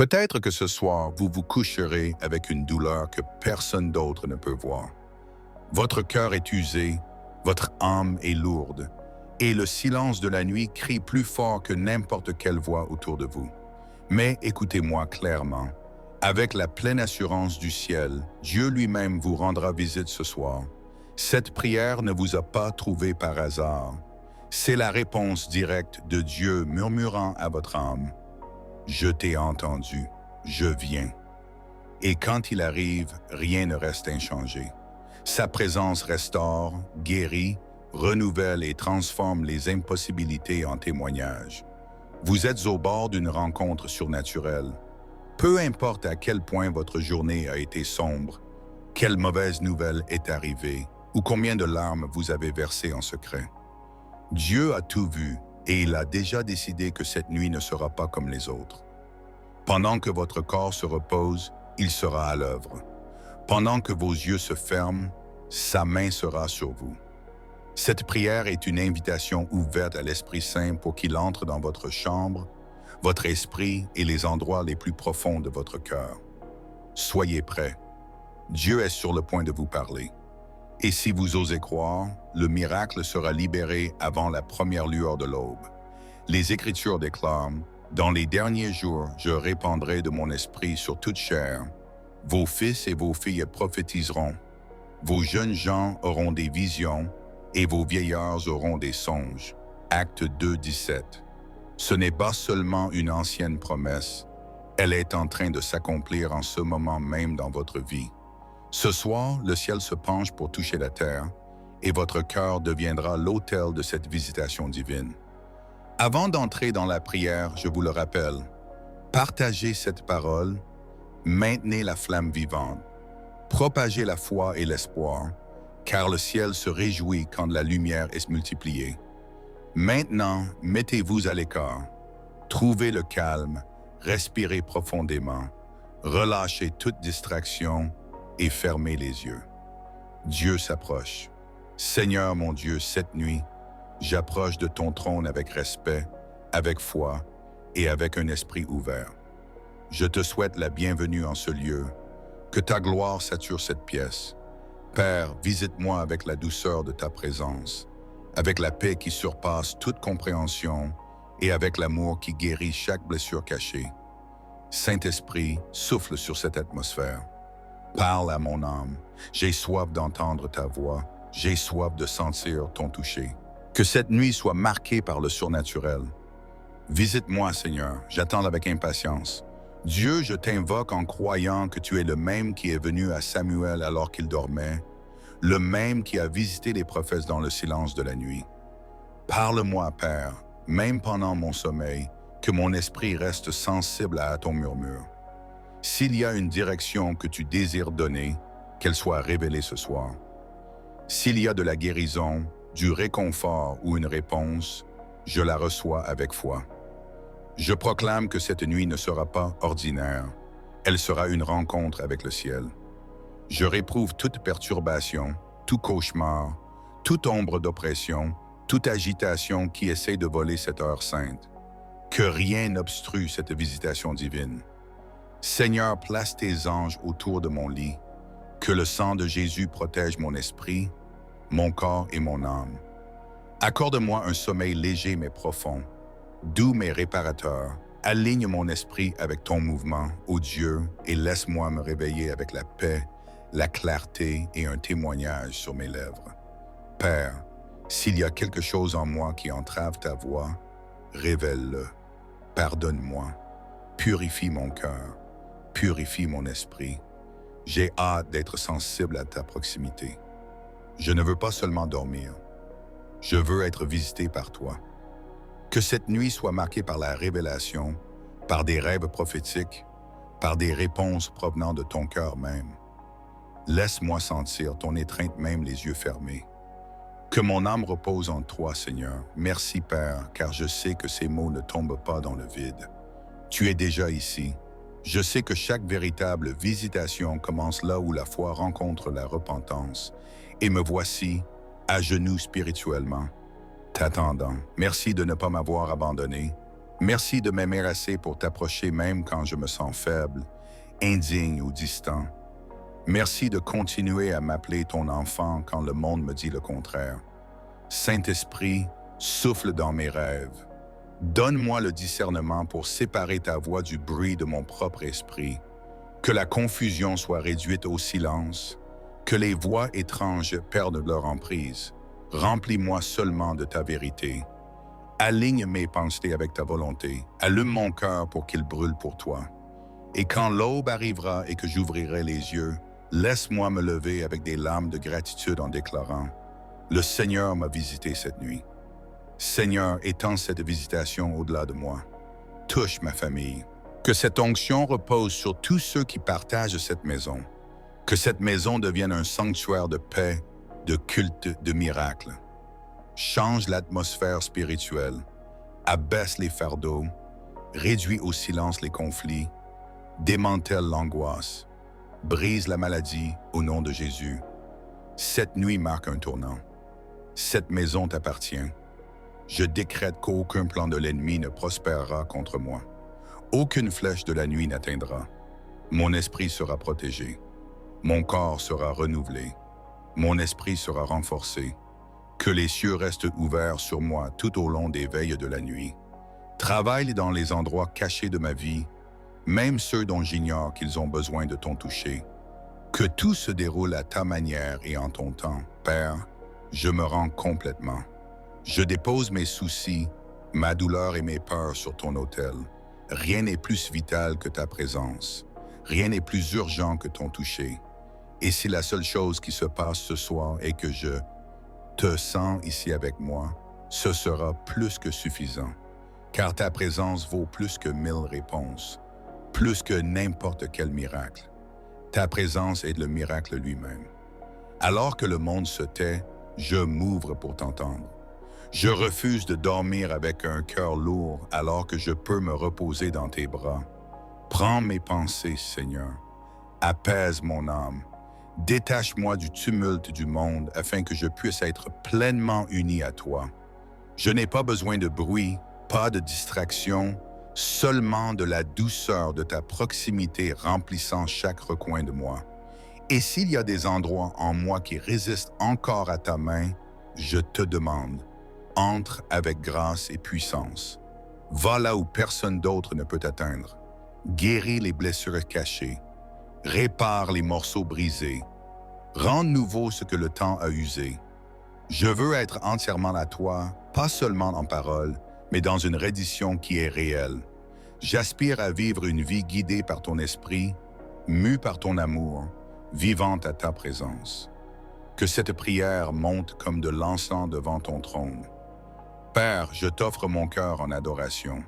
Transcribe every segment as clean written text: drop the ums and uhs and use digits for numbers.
Peut-être que ce soir, vous vous coucherez avec une douleur que personne d'autre ne peut voir. Votre cœur est usé, votre âme est lourde, et le silence de la nuit crie plus fort que n'importe quelle voix autour de vous. Mais écoutez-moi clairement. Avec la pleine assurance du ciel, Dieu lui-même vous rendra visite ce soir. Cette prière ne vous a pas trouvé par hasard. C'est la réponse directe de Dieu murmurant à votre âme. Je t'ai entendu, je viens. Et quand il arrive, rien ne reste inchangé. Sa présence restaure, guérit, renouvelle et transforme les impossibilités en témoignages. Vous êtes au bord d'une rencontre surnaturelle. Peu importe à quel point votre journée a été sombre, quelle mauvaise nouvelle est arrivée ou combien de larmes vous avez versées en secret. Dieu a tout vu et il a déjà décidé que cette nuit ne sera pas comme les autres. Pendant que votre corps se repose, il sera à l'œuvre. Pendant que vos yeux se ferment, sa main sera sur vous. Cette prière est une invitation ouverte à l'Esprit Saint pour qu'il entre dans votre chambre, votre esprit et les endroits les plus profonds de votre cœur. Soyez prêts. Dieu est sur le point de vous parler. Et si vous osez croire, le miracle sera libéré avant la première lueur de l'aube. Les Écritures déclarent: « Dans les derniers jours, je répandrai de mon esprit sur toute chair. Vos fils et vos filles prophétiseront. Vos jeunes gens auront des visions et vos vieillards auront des songes. » Acte 2, 17. Ce n'est pas seulement une ancienne promesse, elle est en train de s'accomplir en ce moment même dans votre vie. Ce soir, le ciel se penche pour toucher la terre et votre cœur deviendra l'autel de cette visitation divine. Avant d'entrer dans la prière, je vous le rappelle, partagez cette parole, maintenez la flamme vivante, propagez la foi et l'espoir, car le ciel se réjouit quand la lumière est multipliée. Maintenant, mettez-vous à l'écart, trouvez le calme, respirez profondément, relâchez toute distraction et fermez les yeux. Dieu s'approche. Seigneur mon Dieu, cette nuit, j'approche de ton trône avec respect, avec foi et avec un esprit ouvert. Je te souhaite la bienvenue en ce lieu, que ta gloire sature cette pièce. Père, visite-moi avec la douceur de ta présence, avec la paix qui surpasse toute compréhension et avec l'amour qui guérit chaque blessure cachée. Saint-Esprit, souffle sur cette atmosphère. Parle à mon âme. J'ai soif d'entendre ta voix. J'ai soif de sentir ton toucher. Que cette nuit soit marquée par le surnaturel. Visite-moi, Seigneur. J'attends avec impatience. Dieu, je t'invoque en croyant que tu es le même qui est venu à Samuel alors qu'il dormait, le même qui a visité les prophètes dans le silence de la nuit. Parle-moi, Père, même pendant mon sommeil, que mon esprit reste sensible à ton murmure. S'il y a une direction que tu désires donner, qu'elle soit révélée ce soir. S'il y a de la guérison, du réconfort ou une réponse, je la reçois avec foi. Je proclame que cette nuit ne sera pas ordinaire. Elle sera une rencontre avec le ciel. Je réprouve toute perturbation, tout cauchemar, toute ombre d'oppression, toute agitation qui essaie de voler cette heure sainte. Que rien n'obstrue cette visitation divine. Seigneur, place tes anges autour de mon lit. Que le sang de Jésus protège mon esprit, mon corps et mon âme. Accorde-moi un sommeil léger mais profond, doux mais réparateur. Aligne mon esprit avec ton mouvement, ô Dieu, et laisse-moi me réveiller avec la paix, la clarté et un témoignage sur mes lèvres. Père, s'il y a quelque chose en moi qui entrave ta voix, révèle-le. Pardonne-moi. Purifie mon cœur. Purifie mon esprit. J'ai hâte d'être sensible à ta proximité. Je ne veux pas seulement dormir. Je veux être visité par toi. Que cette nuit soit marquée par la révélation, par des rêves prophétiques, par des réponses provenant de ton cœur même. Laisse-moi sentir ton étreinte même les yeux fermés. Que mon âme repose en toi, Seigneur. Merci, Père, car je sais que ces mots ne tombent pas dans le vide. Tu es déjà ici. Je sais que chaque véritable visitation commence là où la foi rencontre la repentance. Et me voici, à genoux spirituellement, t'attendant. Merci de ne pas m'avoir abandonné. Merci de m'aimer assez pour t'approcher même quand je me sens faible, indigne ou distant. Merci de continuer à m'appeler ton enfant quand le monde me dit le contraire. Saint-Esprit, souffle dans mes rêves. Donne-moi le discernement pour séparer ta voix du bruit de mon propre esprit. Que la confusion soit réduite au silence, que les voix étranges perdent leur emprise. Remplis-moi seulement de ta vérité. Aligne mes pensées avec ta volonté. Allume mon cœur pour qu'il brûle pour toi. Et quand l'aube arrivera et que j'ouvrirai les yeux, laisse-moi me lever avec des larmes de gratitude en déclarant « Le Seigneur m'a visité cette nuit. Seigneur, étends cette visitation au-delà de moi. Touche ma famille. Que cette onction repose sur tous ceux qui partagent cette maison. Que cette maison devienne un sanctuaire de paix, de culte, de miracles. Change l'atmosphère spirituelle, abaisse les fardeaux, réduis au silence les conflits, démantèle l'angoisse, brise la maladie au nom de Jésus. Cette nuit marque un tournant. Cette maison t'appartient. Je décrète qu'aucun plan de l'ennemi ne prospérera contre moi. Aucune flèche de la nuit n'atteindra. Mon esprit sera protégé. Mon corps sera renouvelé. Mon esprit sera renforcé. Que les cieux restent ouverts sur moi tout au long des veilles de la nuit. Travaille dans les endroits cachés de ma vie, même ceux dont j'ignore qu'ils ont besoin de ton toucher. Que tout se déroule à ta manière et en ton temps. Père, je me rends complètement. Je dépose mes soucis, ma douleur et mes peurs sur ton autel. Rien n'est plus vital que ta présence. Rien n'est plus urgent que ton toucher. Et si la seule chose qui se passe ce soir est que je te sens ici avec moi, ce sera plus que suffisant. Car ta présence vaut plus que 1000 réponses, plus que n'importe quel miracle. Ta présence est le miracle lui-même. Alors que le monde se tait, je m'ouvre pour t'entendre. Je refuse de dormir avec un cœur lourd alors que je peux me reposer dans tes bras. Prends mes pensées, Seigneur. Apaise mon âme. Détache-moi du tumulte du monde afin que je puisse être pleinement uni à toi. Je n'ai pas besoin de bruit, pas de distraction, seulement de la douceur de ta proximité remplissant chaque recoin de moi. Et s'il y a des endroits en moi qui résistent encore à ta main, je te demande, entre avec grâce et puissance. Va là où personne d'autre ne peut atteindre. Guéris les blessures cachées. Répare les morceaux brisés. Rends nouveau ce que le temps a usé. Je veux être entièrement à toi, pas seulement en parole, mais dans une reddition qui est réelle. J'aspire à vivre une vie guidée par ton esprit, mue par ton amour, vivante à ta présence. Que cette prière monte comme de l'encens devant ton trône. Père, je t'offre mon cœur en adoration.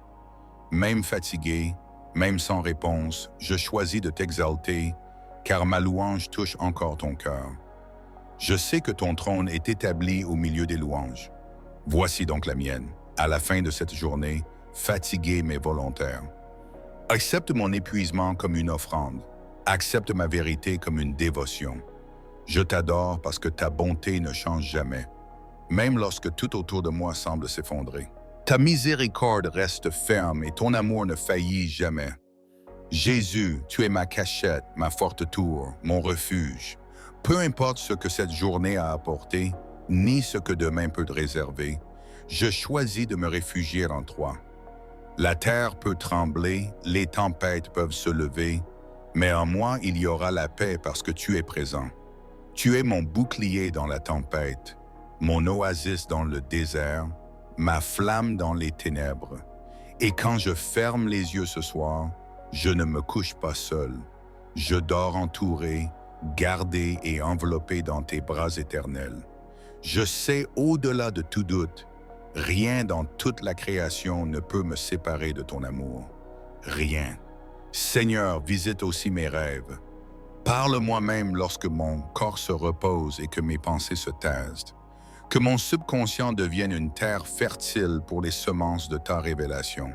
Même fatigué, même sans réponse, je choisis de t'exalter, car ma louange touche encore ton cœur. Je sais que ton trône est établi au milieu des louanges. Voici donc la mienne, à la fin de cette journée, fatigué mais volontaire. Accepte mon épuisement comme une offrande. Accepte ma vérité comme une dévotion. Je t'adore parce que ta bonté ne change jamais, même lorsque tout autour de moi semble s'effondrer. Ta miséricorde reste ferme et ton amour ne faillit jamais. Jésus, tu es ma cachette, ma forte tour, mon refuge. Peu importe ce que cette journée a apporté, ni ce que demain peut te réserver, je choisis de me réfugier en toi. La terre peut trembler, les tempêtes peuvent se lever, mais en moi il y aura la paix parce que tu es présent. Tu es mon bouclier dans la tempête, mon oasis dans le désert, ma flamme dans les ténèbres. Et quand je ferme les yeux ce soir, je ne me couche pas seul. Je dors entouré, gardé et enveloppé dans tes bras éternels. Je sais au-delà de tout doute, rien dans toute la création ne peut me séparer de ton amour. Rien. Seigneur, visite aussi mes rêves. Parle-moi même lorsque mon corps se repose et que mes pensées se taisent. Que mon subconscient devienne une terre fertile pour les semences de ta révélation.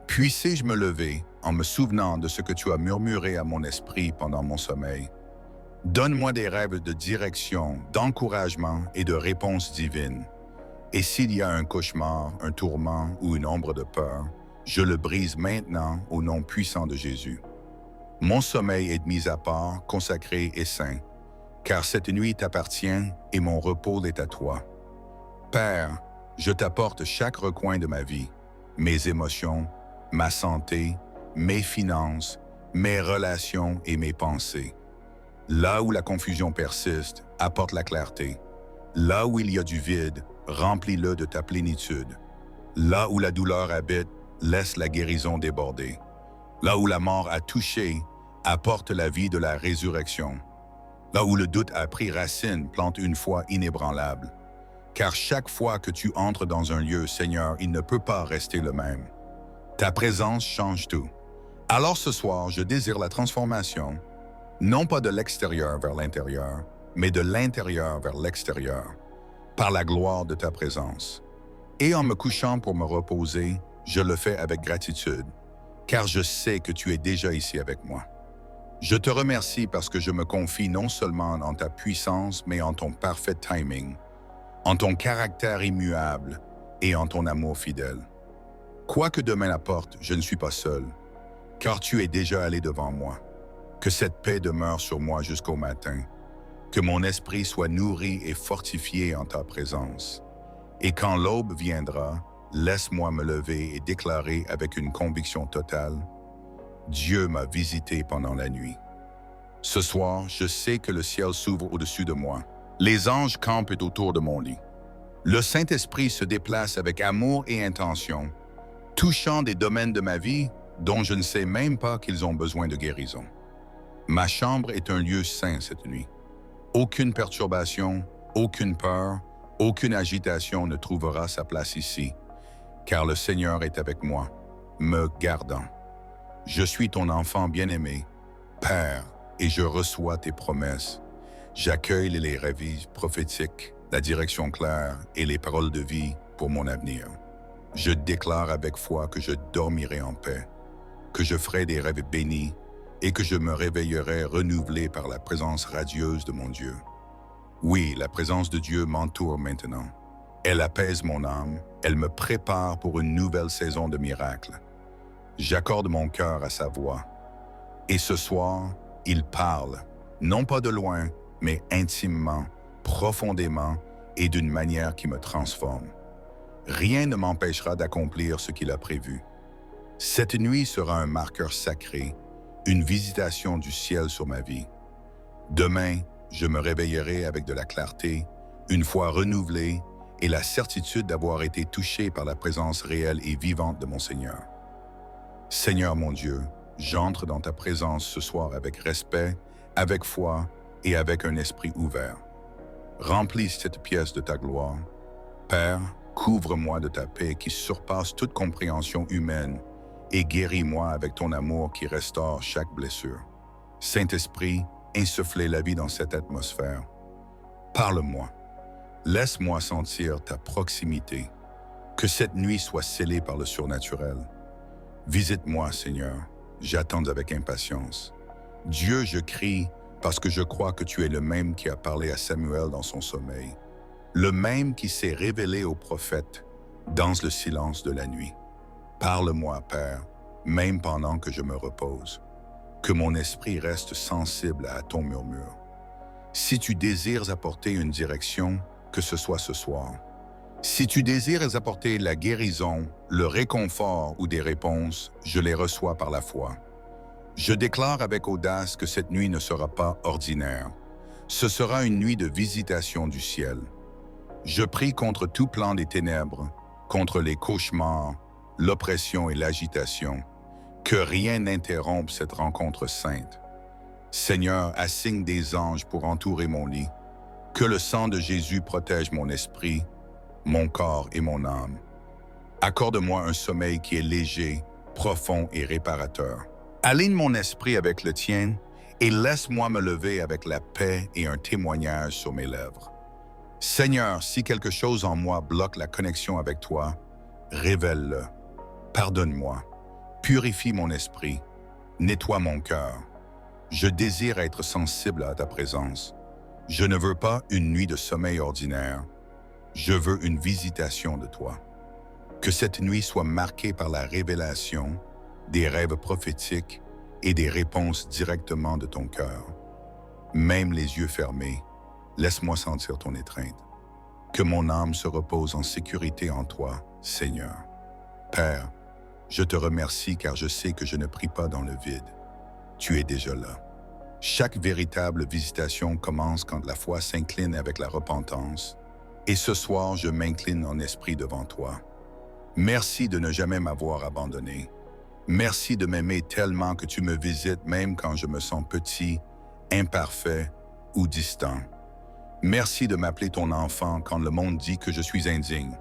Puissé-je me lever en me souvenant de ce que tu as murmuré à mon esprit pendant mon sommeil. Donne-moi des rêves de direction, d'encouragement et de réponses divines. Et s'il y a un cauchemar, un tourment ou une ombre de peur, Je le brise maintenant au nom puissant de Jésus. Mon sommeil est mis à part, consacré et saint, car cette nuit t'appartient et mon repos est à toi. Père, je t'apporte chaque recoin de ma vie, mes émotions, ma santé, mes finances, mes relations et mes pensées. Là où la confusion persiste, apporte la clarté. Là où il y a du vide, remplis-le de ta plénitude. Là où la douleur habite, laisse la guérison déborder. Là où la mort a touché, apporte la vie de la résurrection. Là où le doute a pris racine, plante une foi inébranlable. Car chaque fois que tu entres dans un lieu, Seigneur, il ne peut pas rester le même. Ta présence change tout. Alors ce soir, je désire la transformation, non pas de l'extérieur vers l'intérieur, mais de l'intérieur vers l'extérieur, par la gloire de ta présence. Et en me couchant pour me reposer, je le fais avec gratitude, car je sais que tu es déjà ici avec moi. Je te remercie parce que je me confie non seulement en ta puissance, mais en ton parfait timing, en ton caractère immuable et en ton amour fidèle. Quoi que demain apporte, je ne suis pas seul, car tu es déjà allé devant moi. Que cette paix demeure sur moi jusqu'au matin, que mon esprit soit nourri et fortifié en ta présence. Et quand l'aube viendra, laisse-moi me lever et déclarer avec une conviction totale: Dieu m'a visité pendant la nuit. Ce soir, je sais que le ciel s'ouvre au-dessus de moi. Les anges campent autour de mon lit. Le Saint-Esprit se déplace avec amour et intention, touchant des domaines de ma vie dont je ne sais même pas qu'ils ont besoin de guérison. Ma chambre est un lieu saint cette nuit. Aucune perturbation, aucune peur, aucune agitation ne trouvera sa place ici, car le Seigneur est avec moi, me gardant. Je suis ton enfant bien-aimé, Père, et je reçois tes promesses. J'accueille les rêves prophétiques, la direction claire et les paroles de vie pour mon avenir. Je déclare avec foi que je dormirai en paix, que je ferai des rêves bénis et que je me réveillerai renouvelé par la présence radieuse de mon Dieu. Oui, la présence de Dieu m'entoure maintenant. Elle apaise mon âme, elle me prépare pour une nouvelle saison de miracles. J'accorde mon cœur à sa voix. Et ce soir, il parle, non pas de loin, mais intimement, profondément et d'une manière qui me transforme. Rien ne m'empêchera d'accomplir ce qu'il a prévu. Cette nuit sera un marqueur sacré, une visitation du ciel sur ma vie. Demain, je me réveillerai avec de la clarté, une foi renouvelée et la certitude d'avoir été touché par la présence réelle et vivante de mon Seigneur. Seigneur mon Dieu, j'entre dans ta présence ce soir avec respect, avec foi et avec un esprit ouvert. Remplis cette pièce de ta gloire. Père, couvre-moi de ta paix qui surpasse toute compréhension humaine et guéris-moi avec ton amour qui restaure chaque blessure. Saint-Esprit, insufflez la vie dans cette atmosphère. Parle-moi. Laisse-moi sentir ta proximité. Que cette nuit soit scellée par le surnaturel. Visite-moi, Seigneur. J'attends avec impatience. Dieu, je crie parce que je crois que tu es le même qui a parlé à Samuel dans son sommeil. Le même qui s'est révélé au prophète dans le silence de la nuit. Parle-moi, Père, même pendant que je me repose. Que mon esprit reste sensible à ton murmure. Si tu désires apporter une direction, que ce soit ce soir. Si tu désires apporter la guérison, le réconfort ou des réponses, je les reçois par la foi. Je déclare avec audace que cette nuit ne sera pas ordinaire. Ce sera une nuit de visitation du ciel. Je prie contre tout plan des ténèbres, contre les cauchemars, l'oppression et l'agitation. Que rien n'interrompe cette rencontre sainte. Seigneur, assigne des anges pour entourer mon lit. Que le sang de Jésus protège mon esprit, mon corps et mon âme. Accorde-moi un sommeil qui est léger, profond et réparateur. Aligne mon esprit avec le tien et laisse-moi me lever avec la paix et un témoignage sur mes lèvres. Seigneur, si quelque chose en moi bloque la connexion avec toi, révèle-le. Pardonne-moi. Purifie mon esprit. Nettoie mon cœur. Je désire être sensible à ta présence. Je ne veux pas une nuit de sommeil ordinaire. Je veux une visitation de toi. Que cette nuit soit marquée par la révélation, des rêves prophétiques et des réponses directement de ton cœur. Même les yeux fermés, laisse-moi sentir ton étreinte. Que mon âme se repose en sécurité en toi, Seigneur. Père, je te remercie car je sais que je ne prie pas dans le vide. Tu es déjà là. Chaque véritable visitation commence quand la foi s'incline avec la repentance. Et ce soir, je m'incline en esprit devant toi. Merci de ne jamais m'avoir abandonné. Merci de m'aimer tellement que tu me visites même quand je me sens petit, imparfait ou distant. Merci de m'appeler ton enfant quand le monde dit que je suis indigne.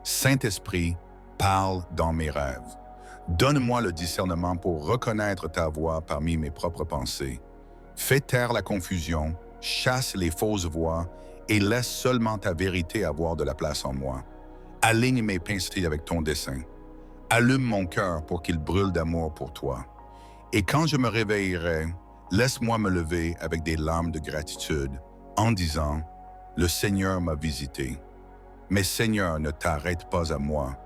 Saint-Esprit, parle dans mes rêves. Donne-moi le discernement pour reconnaître ta voix parmi mes propres pensées. Fais taire la confusion, chasse les fausses voix et laisse seulement ta vérité avoir de la place en moi. Aligne mes pensées avec ton dessein. Allume mon cœur pour qu'il brûle d'amour pour toi. Et quand je me réveillerai, laisse-moi me lever avec des larmes de gratitude en disant « Le Seigneur m'a visité ». Mais Seigneur, ne t'arrête pas à moi.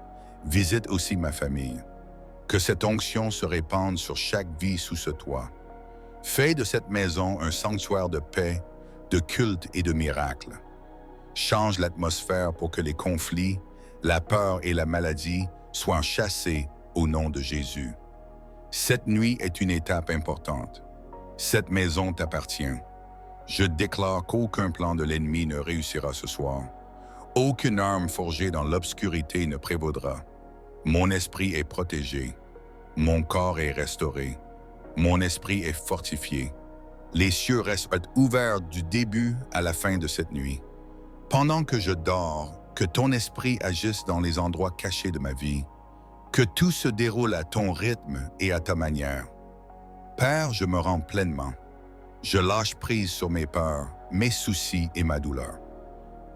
Visite aussi ma famille. Que cette onction se répande sur chaque vie sous ce toit. Fais de cette maison un sanctuaire de paix, de culte et de miracles. Change l'atmosphère pour que les conflits, la peur et la maladie soient chassés au nom de Jésus. Cette nuit est une étape importante. Cette maison t'appartient. Je déclare qu'aucun plan de l'ennemi ne réussira ce soir. Aucune arme forgée dans l'obscurité ne prévaudra. Mon esprit est protégé. Mon corps est restauré. Mon esprit est fortifié. Les cieux restent ouverts du début à la fin de cette nuit. Pendant que je dors, que ton esprit agisse dans les endroits cachés de ma vie. Que tout se déroule à ton rythme et à ta manière. Père, je me rends pleinement. Je lâche prise sur mes peurs, mes soucis et ma douleur.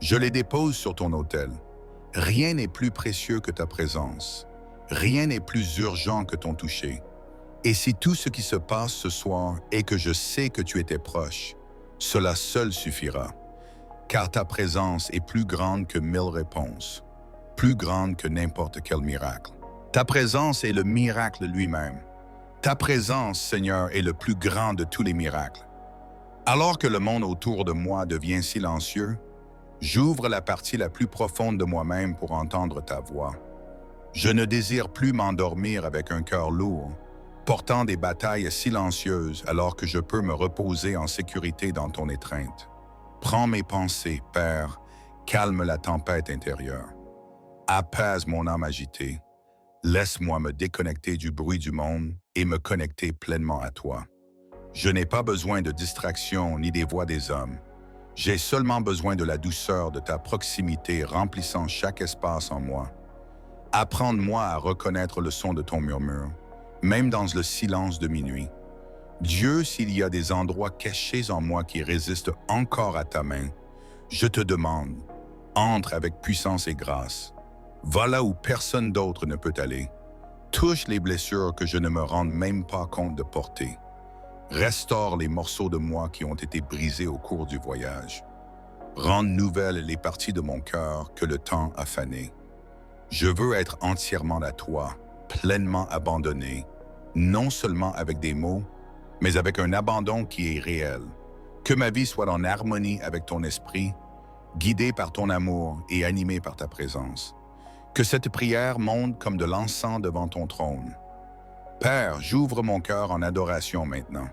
Je les dépose sur ton autel. Rien n'est plus précieux que ta présence. Rien n'est plus urgent que ton toucher. Et si tout ce qui se passe ce soir est que je sais que tu étais proche, cela seul suffira. Car ta présence est plus grande que 1000 réponses, plus grande que n'importe quel miracle. Ta présence est le miracle lui-même. Ta présence, Seigneur, est le plus grand de tous les miracles. Alors que le monde autour de moi devient silencieux, j'ouvre la partie la plus profonde de moi-même pour entendre ta voix. Je ne désire plus m'endormir avec un cœur lourd, portant des batailles silencieuses alors que je peux me reposer en sécurité dans ton étreinte. Prends mes pensées, Père, calme la tempête intérieure. Apaise mon âme agitée. Laisse-moi me déconnecter du bruit du monde et me connecter pleinement à toi. Je n'ai pas besoin de distraction ni des voix des hommes. J'ai seulement besoin de la douceur de ta proximité remplissant chaque espace en moi. Apprends-moi à reconnaître le son de ton murmure, même dans le silence de minuit. Dieu, s'il y a des endroits cachés en moi qui résistent encore à ta main, je te demande, entre avec puissance et grâce. Va là où personne d'autre ne peut aller. Touche les blessures que je ne me rende même pas compte de porter. Restaure les morceaux de moi qui ont été brisés au cours du voyage. Rends nouvelles les parties de mon cœur que le temps a fanées. Je veux être entièrement à toi, pleinement abandonné, non seulement avec des mots, mais avec un abandon qui est réel. Que ma vie soit en harmonie avec ton esprit, guidée par ton amour et animée par ta présence. Que cette prière monte comme de l'encens devant ton trône. Père, j'ouvre mon cœur en adoration maintenant.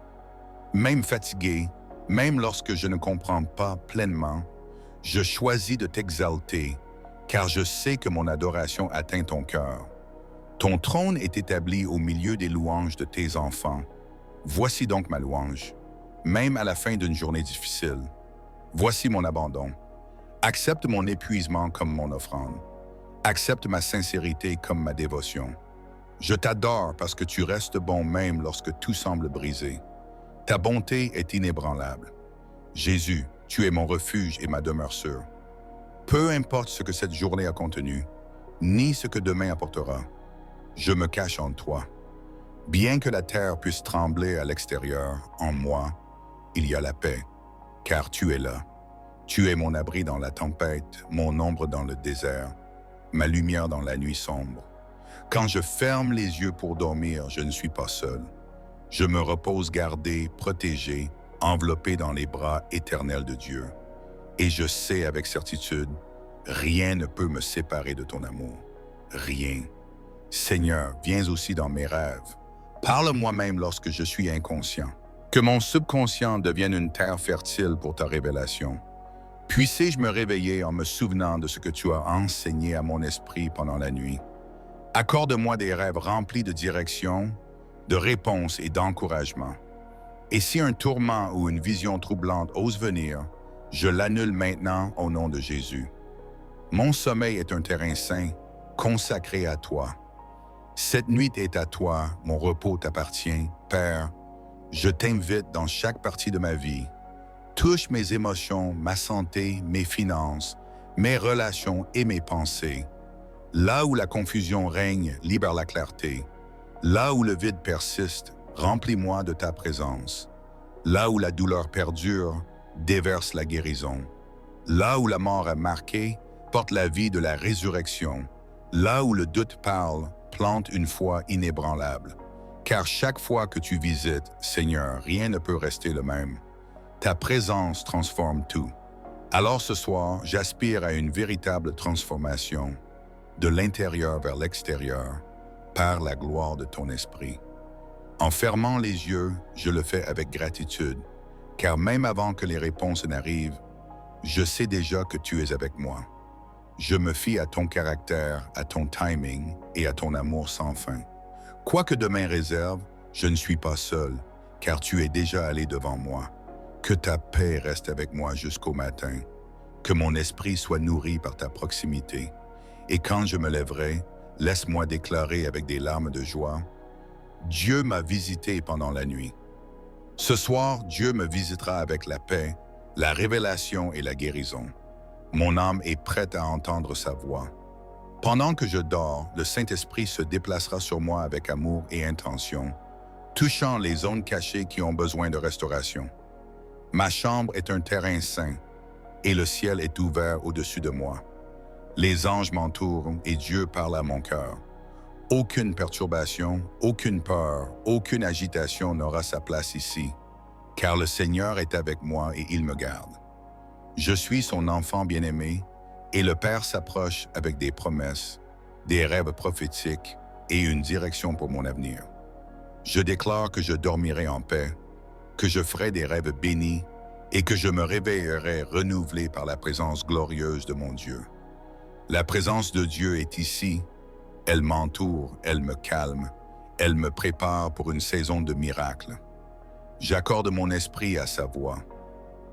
Même fatigué, même lorsque je ne comprends pas pleinement, je choisis de t'exalter, car je sais que mon adoration atteint ton cœur. Ton trône est établi au milieu des louanges de tes enfants. Voici donc ma louange, même à la fin d'une journée difficile. Voici mon abandon. Accepte mon épuisement comme mon offrande. Accepte ma sincérité comme ma dévotion. Je t'adore parce que tu restes bon même lorsque tout semble brisé. Ta bonté est inébranlable. Jésus, tu es mon refuge et ma demeure sûre. Peu importe ce que cette journée a contenu, ni ce que demain apportera, je me cache en toi. Bien que la terre puisse trembler à l'extérieur, en moi, il y a la paix, car tu es là. Tu es mon abri dans la tempête, mon ombre dans le désert. ma lumière dans la nuit sombre. Quand je ferme les yeux pour dormir, je ne suis pas seul. Je me repose gardé, protégé, enveloppé dans les bras éternels de Dieu. Et je sais avec certitude, rien ne peut me séparer de ton amour. Rien. Seigneur, viens aussi dans mes rêves. Parle-moi même lorsque je suis inconscient. Que mon subconscient devienne une terre fertile pour ta révélation. Puissé-je me réveiller en me souvenant de ce que tu as enseigné à mon esprit pendant la nuit. Accorde-moi des rêves remplis de direction, de réponses et d'encouragement. Et si un tourment ou une vision troublante ose venir, je l'annule maintenant au nom de Jésus. Mon sommeil est un terrain saint, consacré à toi. Cette nuit est à toi, mon repos t'appartient. Père, je t'invite dans chaque partie de ma vie. Touche mes émotions, ma santé, mes finances, mes relations et mes pensées. Là où la confusion règne, libère la clarté. Là où le vide persiste, remplis-moi de ta présence. Là où la douleur perdure, déverse la guérison. Là où la mort a marqué, porte la vie de la résurrection. Là où le doute parle, plante une foi inébranlable. Car chaque fois que tu visites, Seigneur, rien ne peut rester le même. Ta présence transforme tout. Alors ce soir, j'aspire à une véritable transformation, de l'intérieur vers l'extérieur, par la gloire de ton esprit. En fermant les yeux, je le fais avec gratitude, car même avant que les réponses n'arrivent, je sais déjà que tu es avec moi. Je me fie à ton caractère, à ton timing et à ton amour sans fin. Quoi que demain réserve, je ne suis pas seul, car tu es déjà allé devant moi. Que ta paix reste avec moi jusqu'au matin, que mon esprit soit nourri par ta proximité. Et quand je me lèverai, laisse-moi déclarer avec des larmes de joie, Dieu m'a visité pendant la nuit. Ce soir, Dieu me visitera avec la paix, la révélation et la guérison. Mon âme est prête à entendre sa voix. Pendant que je dors, le Saint-Esprit se déplacera sur moi avec amour et intention, touchant les zones cachées qui ont besoin de restauration. Ma chambre est un terrain saint, et le ciel est ouvert au-dessus de moi. Les anges m'entourent et Dieu parle à mon cœur. Aucune perturbation, aucune peur, aucune agitation n'aura sa place ici, car le Seigneur est avec moi et il me garde. Je suis son enfant bien-aimé, et le Père s'approche avec des promesses, des rêves prophétiques et une direction pour mon avenir. Je déclare que je dormirai en paix, que je ferai des rêves bénis et que je me réveillerai renouvelé par la présence glorieuse de mon Dieu. La présence de Dieu est ici. Elle m'entoure, elle me calme, elle me prépare pour une saison de miracles. J'accorde mon esprit à sa voix.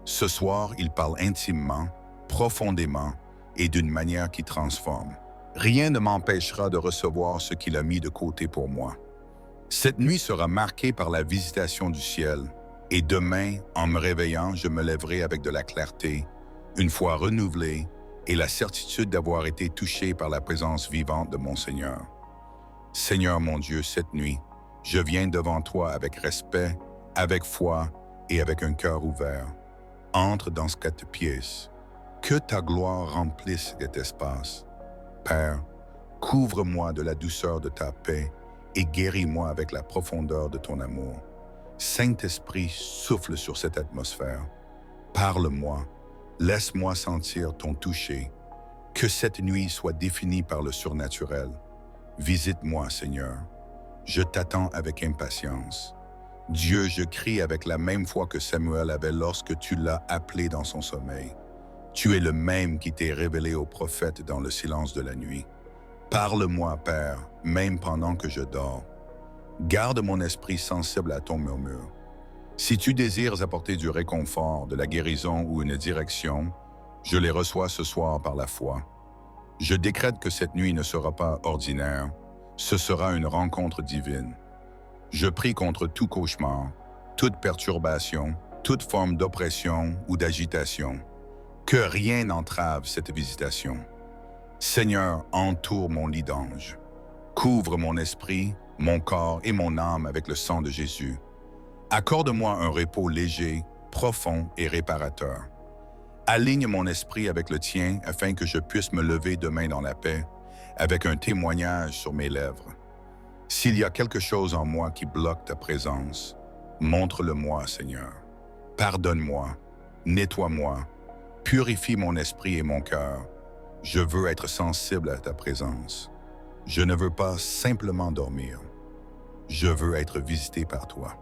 Ce soir, il parle intimement, profondément et d'une manière qui transforme. Rien ne m'empêchera de recevoir ce qu'il a mis de côté pour moi. Cette nuit sera marquée par la visitation du ciel, et demain, en me réveillant, je me lèverai avec de la clarté, une foi renouvelée et la certitude d'avoir été touché par la présence vivante de mon Seigneur. Seigneur mon Dieu, cette nuit, je viens devant toi avec respect, avec foi et avec un cœur ouvert. Entre dans cette pièce. Que ta gloire remplisse cet espace. Père, couvre-moi de la douceur de ta paix et guéris-moi avec la profondeur de ton amour. Saint-Esprit, souffle sur cette atmosphère. Parle-moi, laisse-moi sentir ton toucher. Que cette nuit soit définie par le surnaturel. Visite-moi, Seigneur. Je t'attends avec impatience. Dieu, je crie avec la même foi que Samuel avait lorsque tu l'as appelé dans son sommeil. Tu es le même qui t'est révélé au prophète dans le silence de la nuit. Parle-moi, Père, même pendant que je dors. Garde mon esprit sensible à ton murmure. Si tu désires apporter du réconfort, de la guérison ou une direction, je les reçois ce soir par la foi. Je décrète que cette nuit ne sera pas ordinaire, ce sera une rencontre divine. Je prie contre tout cauchemar, toute perturbation, toute forme d'oppression ou d'agitation. Que rien n'entrave cette visitation. Seigneur, entoure mon lit d'ange. Couvre mon esprit, mon corps et mon âme avec le sang de Jésus. Accorde-moi un repos léger, profond et réparateur. Aligne mon esprit avec le tien afin que je puisse me lever demain dans la paix, avec un témoignage sur mes lèvres. S'il y a quelque chose en moi qui bloque ta présence, montre-le-moi, Seigneur. Pardonne-moi, nettoie-moi, purifie mon esprit et mon cœur. Je veux être sensible à ta présence. Je ne veux pas simplement dormir. Je veux être visité par toi.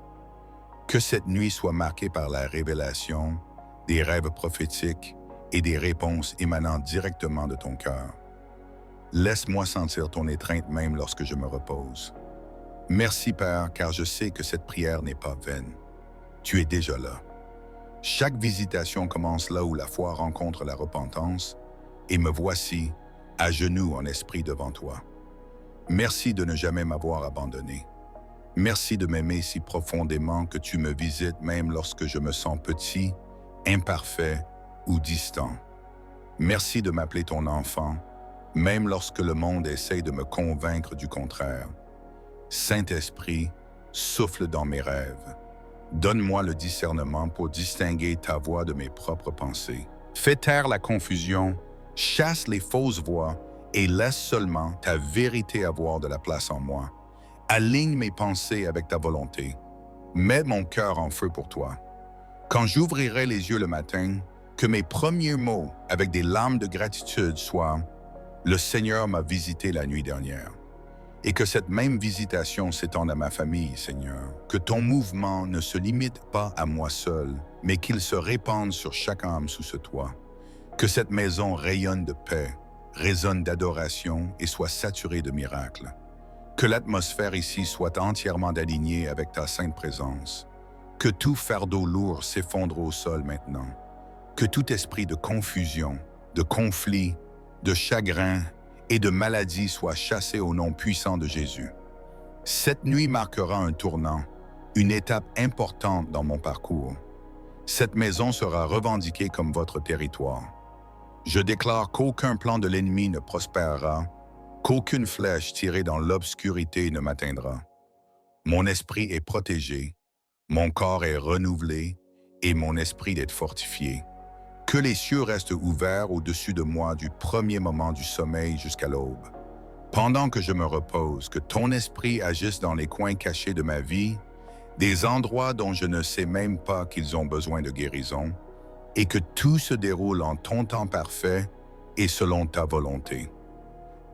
Que cette nuit soit marquée par la révélation, des rêves prophétiques et des réponses émanant directement de ton cœur. Laisse-moi sentir ton étreinte même lorsque je me repose. Merci, Père, car je sais que cette prière n'est pas vaine. Tu es déjà là. Chaque visitation commence là où la foi rencontre la repentance, et me voici, à genoux en esprit devant toi. Merci de ne jamais m'avoir abandonné. Merci de m'aimer si profondément que tu me visites même lorsque je me sens petit, imparfait ou distant. Merci de m'appeler ton enfant, même lorsque le monde essaye de me convaincre du contraire. Saint-Esprit, souffle dans mes rêves. Donne-moi le discernement pour distinguer ta voix de mes propres pensées. Fais taire la confusion, chasse les fausses voix et laisse seulement ta vérité avoir de la place en moi. Aligne mes pensées avec ta volonté. Mets mon cœur en feu pour toi. Quand j'ouvrirai les yeux le matin, que mes premiers mots avec des larmes de gratitude soient « Le Seigneur m'a visité la nuit dernière ». Et que cette même visitation s'étende à ma famille, Seigneur. Que ton mouvement ne se limite pas à moi seul, mais qu'il se répande sur chaque âme sous ce toit. Que cette maison rayonne de paix, résonne d'adoration et soit saturée de miracles. Que l'atmosphère ici soit entièrement alignée avec ta sainte présence. Que tout fardeau lourd s'effondre au sol maintenant. Que tout esprit de confusion, de conflit, de chagrin et de maladie soit chassé au nom puissant de Jésus. Cette nuit marquera un tournant, une étape importante dans mon parcours. Cette maison sera revendiquée comme votre territoire. Je déclare qu'aucun plan de l'ennemi ne prospérera, qu'aucune flèche tirée dans l'obscurité ne m'atteindra. Mon esprit est protégé, mon corps est renouvelé et mon esprit est fortifié. Que les cieux restent ouverts au-dessus de moi du premier moment du sommeil jusqu'à l'aube. Pendant que je me repose, que ton esprit agisse dans les coins cachés de ma vie, des endroits dont je ne sais même pas qu'ils ont besoin de guérison, et que tout se déroule en ton temps parfait et selon ta volonté.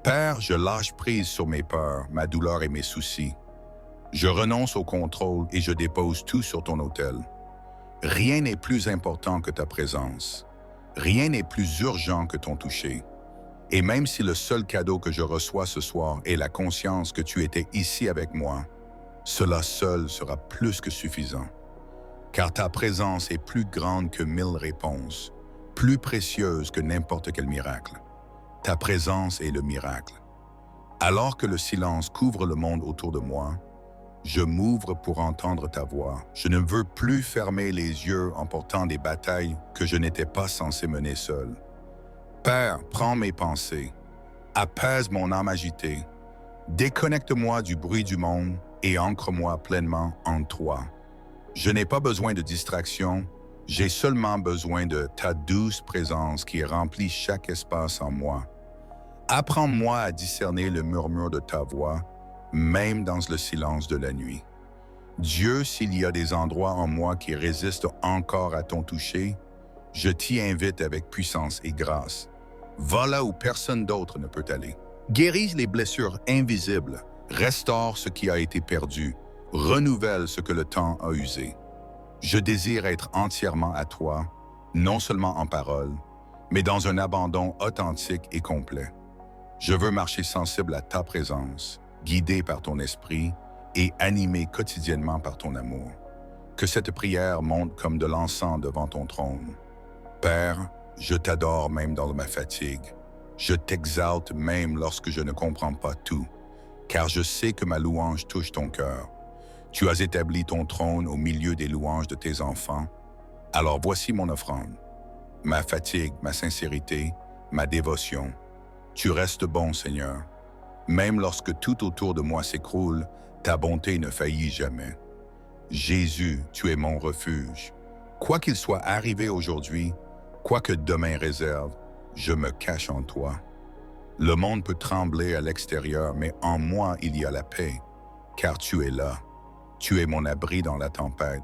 Père, je lâche prise sur mes peurs, ma douleur et mes soucis. Je renonce au contrôle et je dépose tout sur ton autel. Rien n'est plus important que ta présence. Rien n'est plus urgent que ton toucher. Et même si le seul cadeau que je reçois ce soir est la conscience que tu étais ici avec moi, cela seul sera plus que suffisant. Car ta présence est plus grande que 1000 réponses, plus précieuse que n'importe quel miracle. Ta présence est le miracle. Alors que le silence couvre le monde autour de moi, je m'ouvre pour entendre ta voix. Je ne veux plus fermer les yeux en portant des batailles que je n'étais pas censé mener seul. Père, prends mes pensées, apaise mon âme agitée, déconnecte-moi du bruit du monde et ancre-moi pleinement en toi. Je n'ai pas besoin de distraction, j'ai seulement besoin de ta douce présence qui remplit chaque espace en moi. Apprends-moi à discerner le murmure de ta voix, même dans le silence de la nuit. Dieu, s'il y a des endroits en moi qui résistent encore à ton toucher, je t'y invite avec puissance et grâce. Va là où personne d'autre ne peut aller. Guéris les blessures invisibles, restaure ce qui a été perdu, renouvelle ce que le temps a usé. Je désire être entièrement à toi, non seulement en parole, mais dans un abandon authentique et complet. Je veux marcher sensible à ta présence, guidé par ton esprit et animé quotidiennement par ton amour. Que cette prière monte comme de l'encens devant ton trône. Père, je t'adore même dans ma fatigue. Je t'exalte même lorsque je ne comprends pas tout, car je sais que ma louange touche ton cœur. Tu as établi ton trône au milieu des louanges de tes enfants. Alors voici mon offrande, ma fatigue, ma sincérité, ma dévotion. Tu restes bon, Seigneur. Même lorsque tout autour de moi s'écroule, ta bonté ne faillit jamais. Jésus, tu es mon refuge. Quoi qu'il soit arrivé aujourd'hui, quoi que demain réserve, je me cache en toi. Le monde peut trembler à l'extérieur, mais en moi il y a la paix, car tu es là. Tu es mon abri dans la tempête,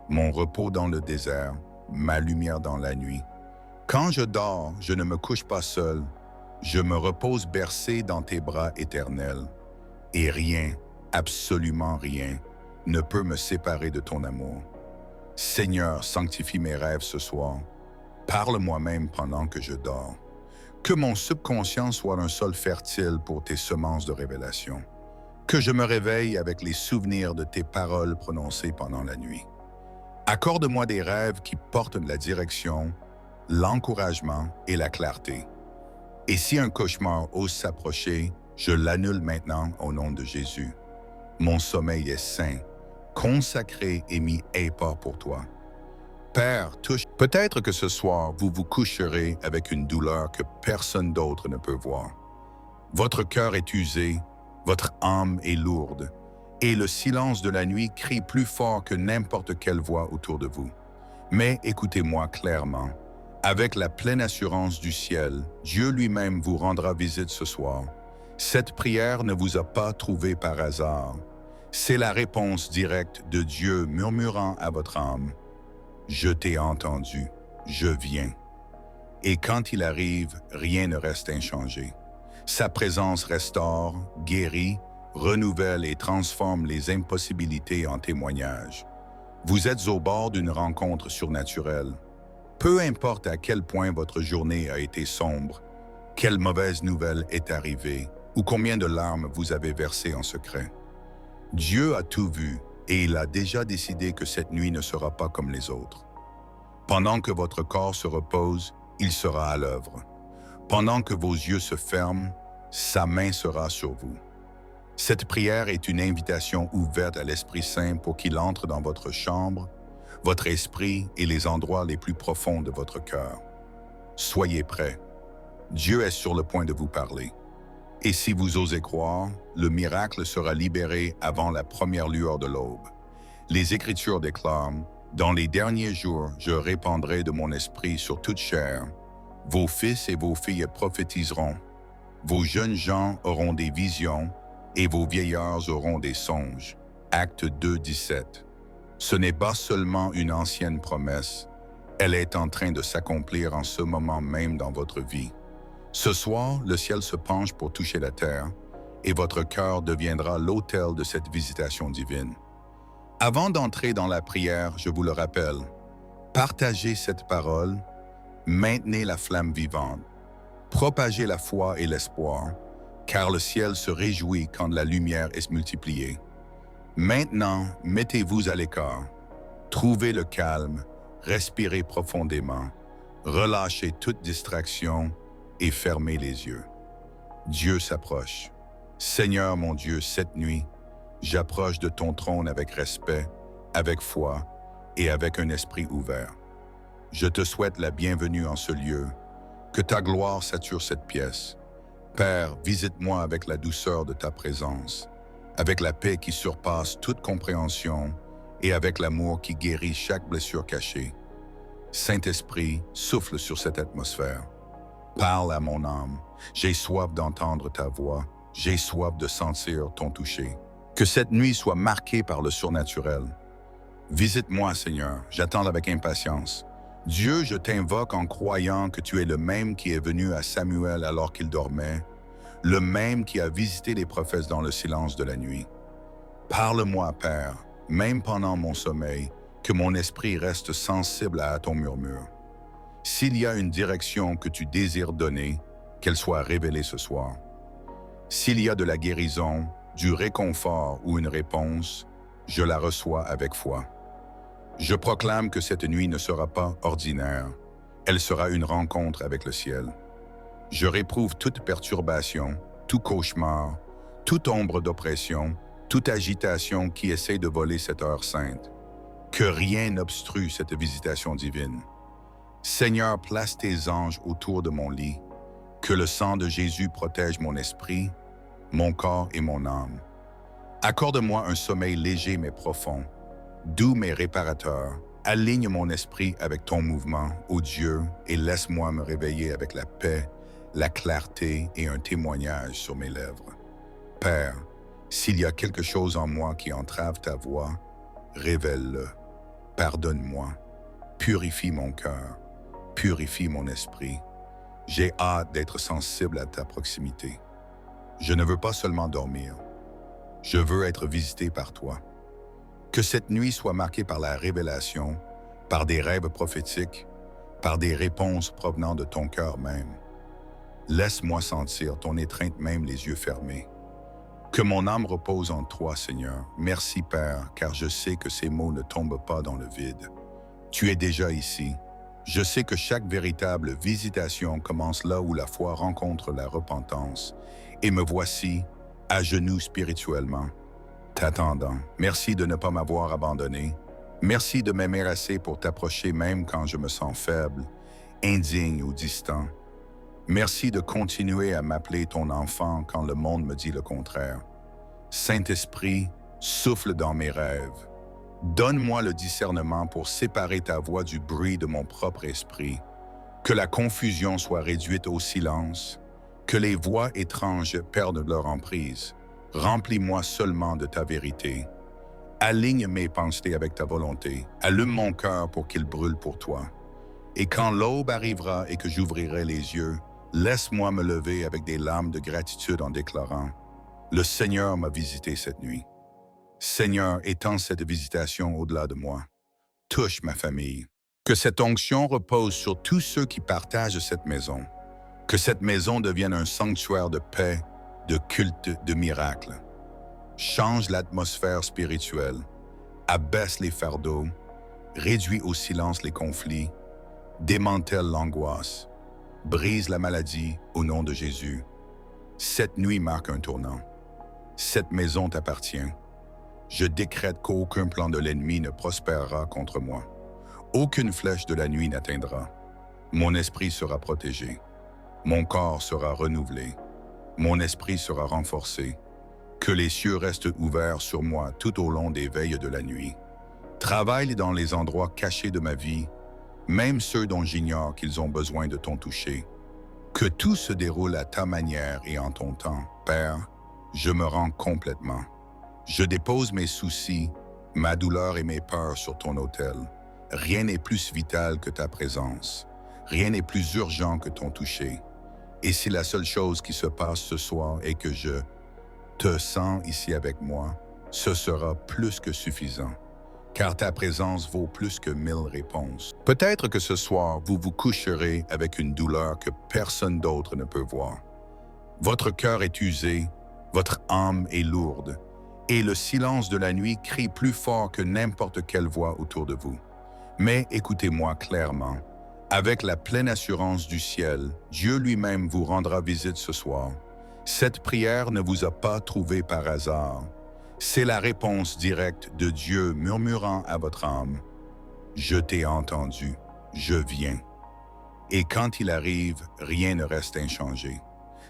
mon repos dans le désert, ma lumière dans la nuit. Quand je dors, je ne me couche pas seul, je me repose bercé dans tes bras éternels. Et rien, absolument rien, ne peut me séparer de ton amour. Seigneur, sanctifie mes rêves ce soir. Parle-moi même pendant que je dors. Que mon subconscient soit un sol fertile pour tes semences de révélation. Que je me réveille avec les souvenirs de tes paroles prononcées pendant la nuit. Accorde-moi des rêves qui portent la direction, l'encouragement et la clarté. Et si un cauchemar ose s'approcher, je l'annule maintenant au nom de Jésus. Mon sommeil est saint, consacré et mis à part pour toi. Père, touche. Peut-être que ce soir, vous vous coucherez avec une douleur que personne d'autre ne peut voir. Votre cœur est usé, votre âme est lourde, et le silence de la nuit crie plus fort que n'importe quelle voix autour de vous. Mais écoutez-moi clairement. Avec la pleine assurance du ciel, Dieu lui-même vous rendra visite ce soir. Cette prière ne vous a pas trouvé par hasard. C'est la réponse directe de Dieu murmurant à votre âme. Je t'ai entendu, je viens. Et quand il arrive, rien ne reste inchangé. Sa présence restaure, guérit, renouvelle et transforme les impossibilités en témoignages. Vous êtes au bord d'une rencontre surnaturelle. Peu importe à quel point votre journée a été sombre, quelle mauvaise nouvelle est arrivée ou combien de larmes vous avez versées en secret. Dieu a tout vu et il a déjà décidé que cette nuit ne sera pas comme les autres. Pendant que votre corps se repose, il sera à l'œuvre. Pendant que vos yeux se ferment, sa main sera sur vous. Cette prière est une invitation ouverte à l'Esprit Saint pour qu'il entre dans votre chambre, votre esprit et les endroits les plus profonds de votre cœur. Soyez prêts. Dieu est sur le point de vous parler. Et si vous osez croire, le miracle sera libéré avant la première lueur de l'aube. Les Écritures déclarent, « Dans les derniers jours, je répandrai de mon esprit sur toute chair. Vos fils et vos filles prophétiseront. Vos jeunes gens auront des visions et vos vieillards auront des songes. » Acte 2, 17. Ce n'est pas seulement une ancienne promesse, elle est en train de s'accomplir en ce moment même dans votre vie. Ce soir, le ciel se penche pour toucher la terre et votre cœur deviendra l'autel de cette visitation divine. Avant d'entrer dans la prière, je vous le rappelle, partagez cette parole, maintenez la flamme vivante, propagez la foi et l'espoir, car le ciel se réjouit quand la lumière est multipliée. Maintenant, mettez-vous à l'écart, trouvez le calme, respirez profondément, relâchez toute distraction et fermez les yeux. Dieu s'approche. Seigneur mon Dieu, cette nuit, j'approche de ton trône avec respect, avec foi et avec un esprit ouvert. Je te souhaite la bienvenue en ce lieu, que ta gloire sature cette pièce. Père, visite-moi avec la douceur de ta présence, avec la paix qui surpasse toute compréhension et avec l'amour qui guérit chaque blessure cachée. Saint-Esprit, souffle sur cette atmosphère. Parle à mon âme, j'ai soif d'entendre ta voix, j'ai soif de sentir ton toucher. Que cette nuit soit marquée par le surnaturel. Visite-moi, Seigneur, j'attends avec impatience. Dieu, je t'invoque en croyant que tu es le même qui est venu à Samuel alors qu'il dormait, le même qui a visité les prophètes dans le silence de la nuit. Parle-moi, Père, même pendant mon sommeil, que mon esprit reste sensible à ton murmure. S'il y a une direction que tu désires donner, qu'elle soit révélée ce soir. S'il y a de la guérison, du réconfort ou une réponse, je la reçois avec foi. Je proclame que cette nuit ne sera pas ordinaire, elle sera une rencontre avec le ciel. Je réprouve toute perturbation, tout cauchemar, toute ombre d'oppression, toute agitation qui essaie de voler cette heure sainte. Que rien n'obstrue cette visitation divine. Seigneur, place tes anges autour de mon lit. Que le sang de Jésus protège mon esprit, mon corps et mon âme. Accorde-moi un sommeil léger mais profond, doux mais réparateur. Aligne mon esprit avec ton mouvement, ô Dieu, et laisse-moi me réveiller avec la paix, la clarté et un témoignage sur mes lèvres. Père, s'il y a quelque chose en moi qui entrave ta voix, révèle-le. Pardonne-moi. Purifie mon cœur. Purifie mon esprit. J'ai hâte d'être sensible à ta proximité. Je ne veux pas seulement dormir. Je veux être visité par toi. Que cette nuit soit marquée par la révélation, par des rêves prophétiques, par des réponses provenant de ton cœur même. Laisse-moi sentir ton étreinte même les yeux fermés. Que mon âme repose en toi, Seigneur. Merci, Père, car je sais que ces mots ne tombent pas dans le vide. Tu es déjà ici. Je sais que chaque véritable visitation commence là où la foi rencontre la repentance. Et me voici, à genoux spirituellement, t'attendant. Merci de ne pas m'avoir abandonné. Merci de m'aimer assez pour t'approcher même quand je me sens faible, indigne ou distant. Merci de continuer à m'appeler ton enfant quand le monde me dit le contraire. Saint-Esprit, souffle dans mes rêves. Donne-moi le discernement pour séparer ta voix du bruit de mon propre esprit. Que la confusion soit réduite au silence. Que les voix étranges perdent leur emprise. Remplis-moi seulement de ta vérité. Aligne mes pensées avec ta volonté. Allume mon cœur pour qu'il brûle pour toi. Et quand l'aube arrivera et que j'ouvrirai les yeux, laisse-moi me lever avec des larmes de gratitude en déclarant « Le Seigneur m'a visité cette nuit. Seigneur, étends cette visitation au-delà de moi. Touche ma famille. Que cette onction repose sur tous ceux qui partagent cette maison. Que cette maison devienne un sanctuaire de paix, de culte, de miracles. Change l'atmosphère spirituelle. Abaisse les fardeaux. Réduis au silence les conflits. Démantèle l'angoisse. Brise la maladie au nom de Jésus. Cette nuit marque un tournant. Cette maison t'appartient. Je décrète qu'aucun plan de l'ennemi ne prospérera contre moi. Aucune flèche de la nuit n'atteindra. Mon esprit sera protégé. Mon corps sera renouvelé. Mon esprit sera renforcé. Que les cieux restent ouverts sur moi tout au long des veilles de la nuit. Travaille dans les endroits cachés de ma vie, même ceux dont j'ignore qu'ils ont besoin de ton toucher. Que tout se déroule à ta manière et en ton temps. Père, je me rends complètement. Je dépose mes soucis, ma douleur et mes peurs sur ton autel. Rien n'est plus vital que ta présence. Rien n'est plus urgent que ton toucher. Et si la seule chose qui se passe ce soir est que je te sens ici avec moi, ce sera plus que suffisant. Car ta présence vaut plus que 1000 réponses. Peut-être que ce soir, vous vous coucherez avec une douleur que personne d'autre ne peut voir. Votre cœur est usé, votre âme est lourde, et le silence de la nuit crie plus fort que n'importe quelle voix autour de vous. Mais écoutez-moi clairement. Avec la pleine assurance du ciel, Dieu lui-même vous rendra visite ce soir. Cette prière ne vous a pas trouvé par hasard. C'est la réponse directe de Dieu murmurant à votre âme « Je t'ai entendu, je viens ». Et quand il arrive, rien ne reste inchangé.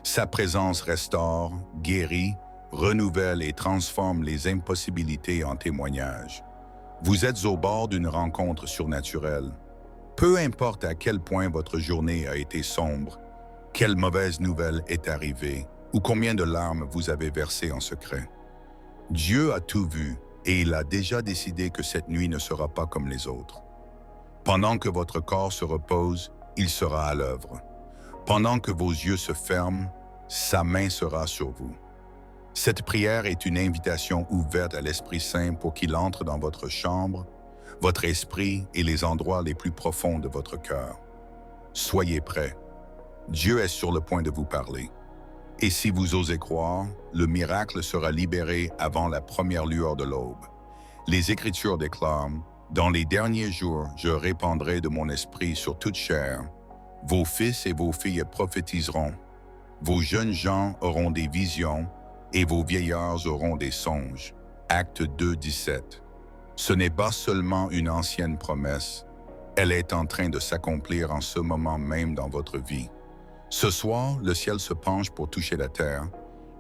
Sa présence restaure, guérit, renouvelle et transforme les impossibilités en témoignages. Vous êtes au bord d'une rencontre surnaturelle. Peu importe à quel point votre journée a été sombre, quelle mauvaise nouvelle est arrivée ou combien de larmes vous avez versées en secret. Dieu a tout vu et il a déjà décidé que cette nuit ne sera pas comme les autres. Pendant que votre corps se repose, il sera à l'œuvre. Pendant que vos yeux se ferment, sa main sera sur vous. Cette prière est une invitation ouverte à l'Esprit Saint pour qu'il entre dans votre chambre, votre esprit et les endroits les plus profonds de votre cœur. Soyez prêts. Dieu est sur le point de vous parler. Et si vous osez croire, le miracle sera libéré avant la première lueur de l'aube. Les Écritures déclarent « Dans les derniers jours, je répandrai de mon esprit sur toute chair. Vos fils et vos filles prophétiseront. Vos jeunes gens auront des visions et vos vieillards auront des songes. » Acte 2, 17. Ce n'est pas seulement une ancienne promesse, elle est en train de s'accomplir en ce moment même dans votre vie. Ce soir, le ciel se penche pour toucher la terre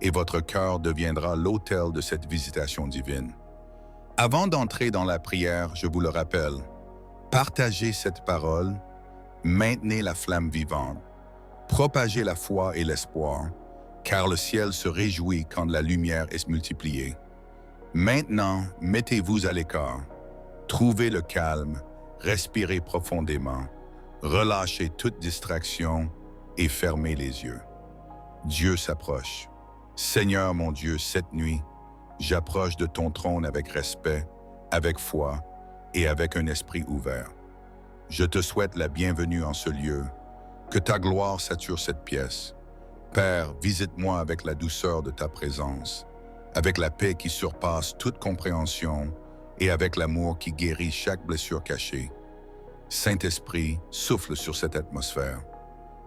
et votre cœur deviendra l'autel de cette visitation divine. Avant d'entrer dans la prière, je vous le rappelle, partagez cette parole, maintenez la flamme vivante. Propagez la foi et l'espoir, car le ciel se réjouit quand la lumière est multipliée. Maintenant, mettez-vous à l'écart. Trouvez le calme, respirez profondément, relâchez toute distraction et fermez les yeux. Dieu s'approche. Seigneur mon Dieu, cette nuit, j'approche de ton trône avec respect, avec foi et avec un esprit ouvert. Je te souhaite la bienvenue en ce lieu, que ta gloire sature cette pièce. Père, visite-moi avec la douceur de ta présence, avec la paix qui surpasse toute compréhension et avec l'amour qui guérit chaque blessure cachée. Saint-Esprit, souffle sur cette atmosphère.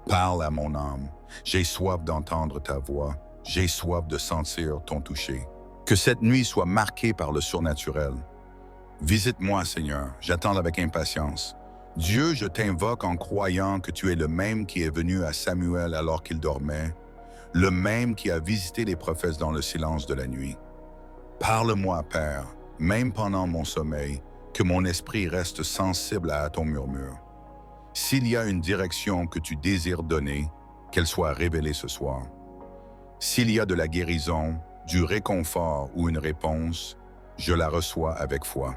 Parle à mon âme. J'ai soif d'entendre ta voix. J'ai soif de sentir ton toucher. Que cette nuit soit marquée par le surnaturel. Visite-moi, Seigneur. J'attends avec impatience. Dieu, je t'invoque en croyant que tu es le même qui est venu à Samuel alors qu'il dormait, le même qui a visité les prophètes dans le silence de la nuit. Parle-moi, Père, même pendant mon sommeil, que mon esprit reste sensible à ton murmure. S'il y a une direction que tu désires donner, qu'elle soit révélée ce soir. S'il y a de la guérison, du réconfort ou une réponse, je la reçois avec foi.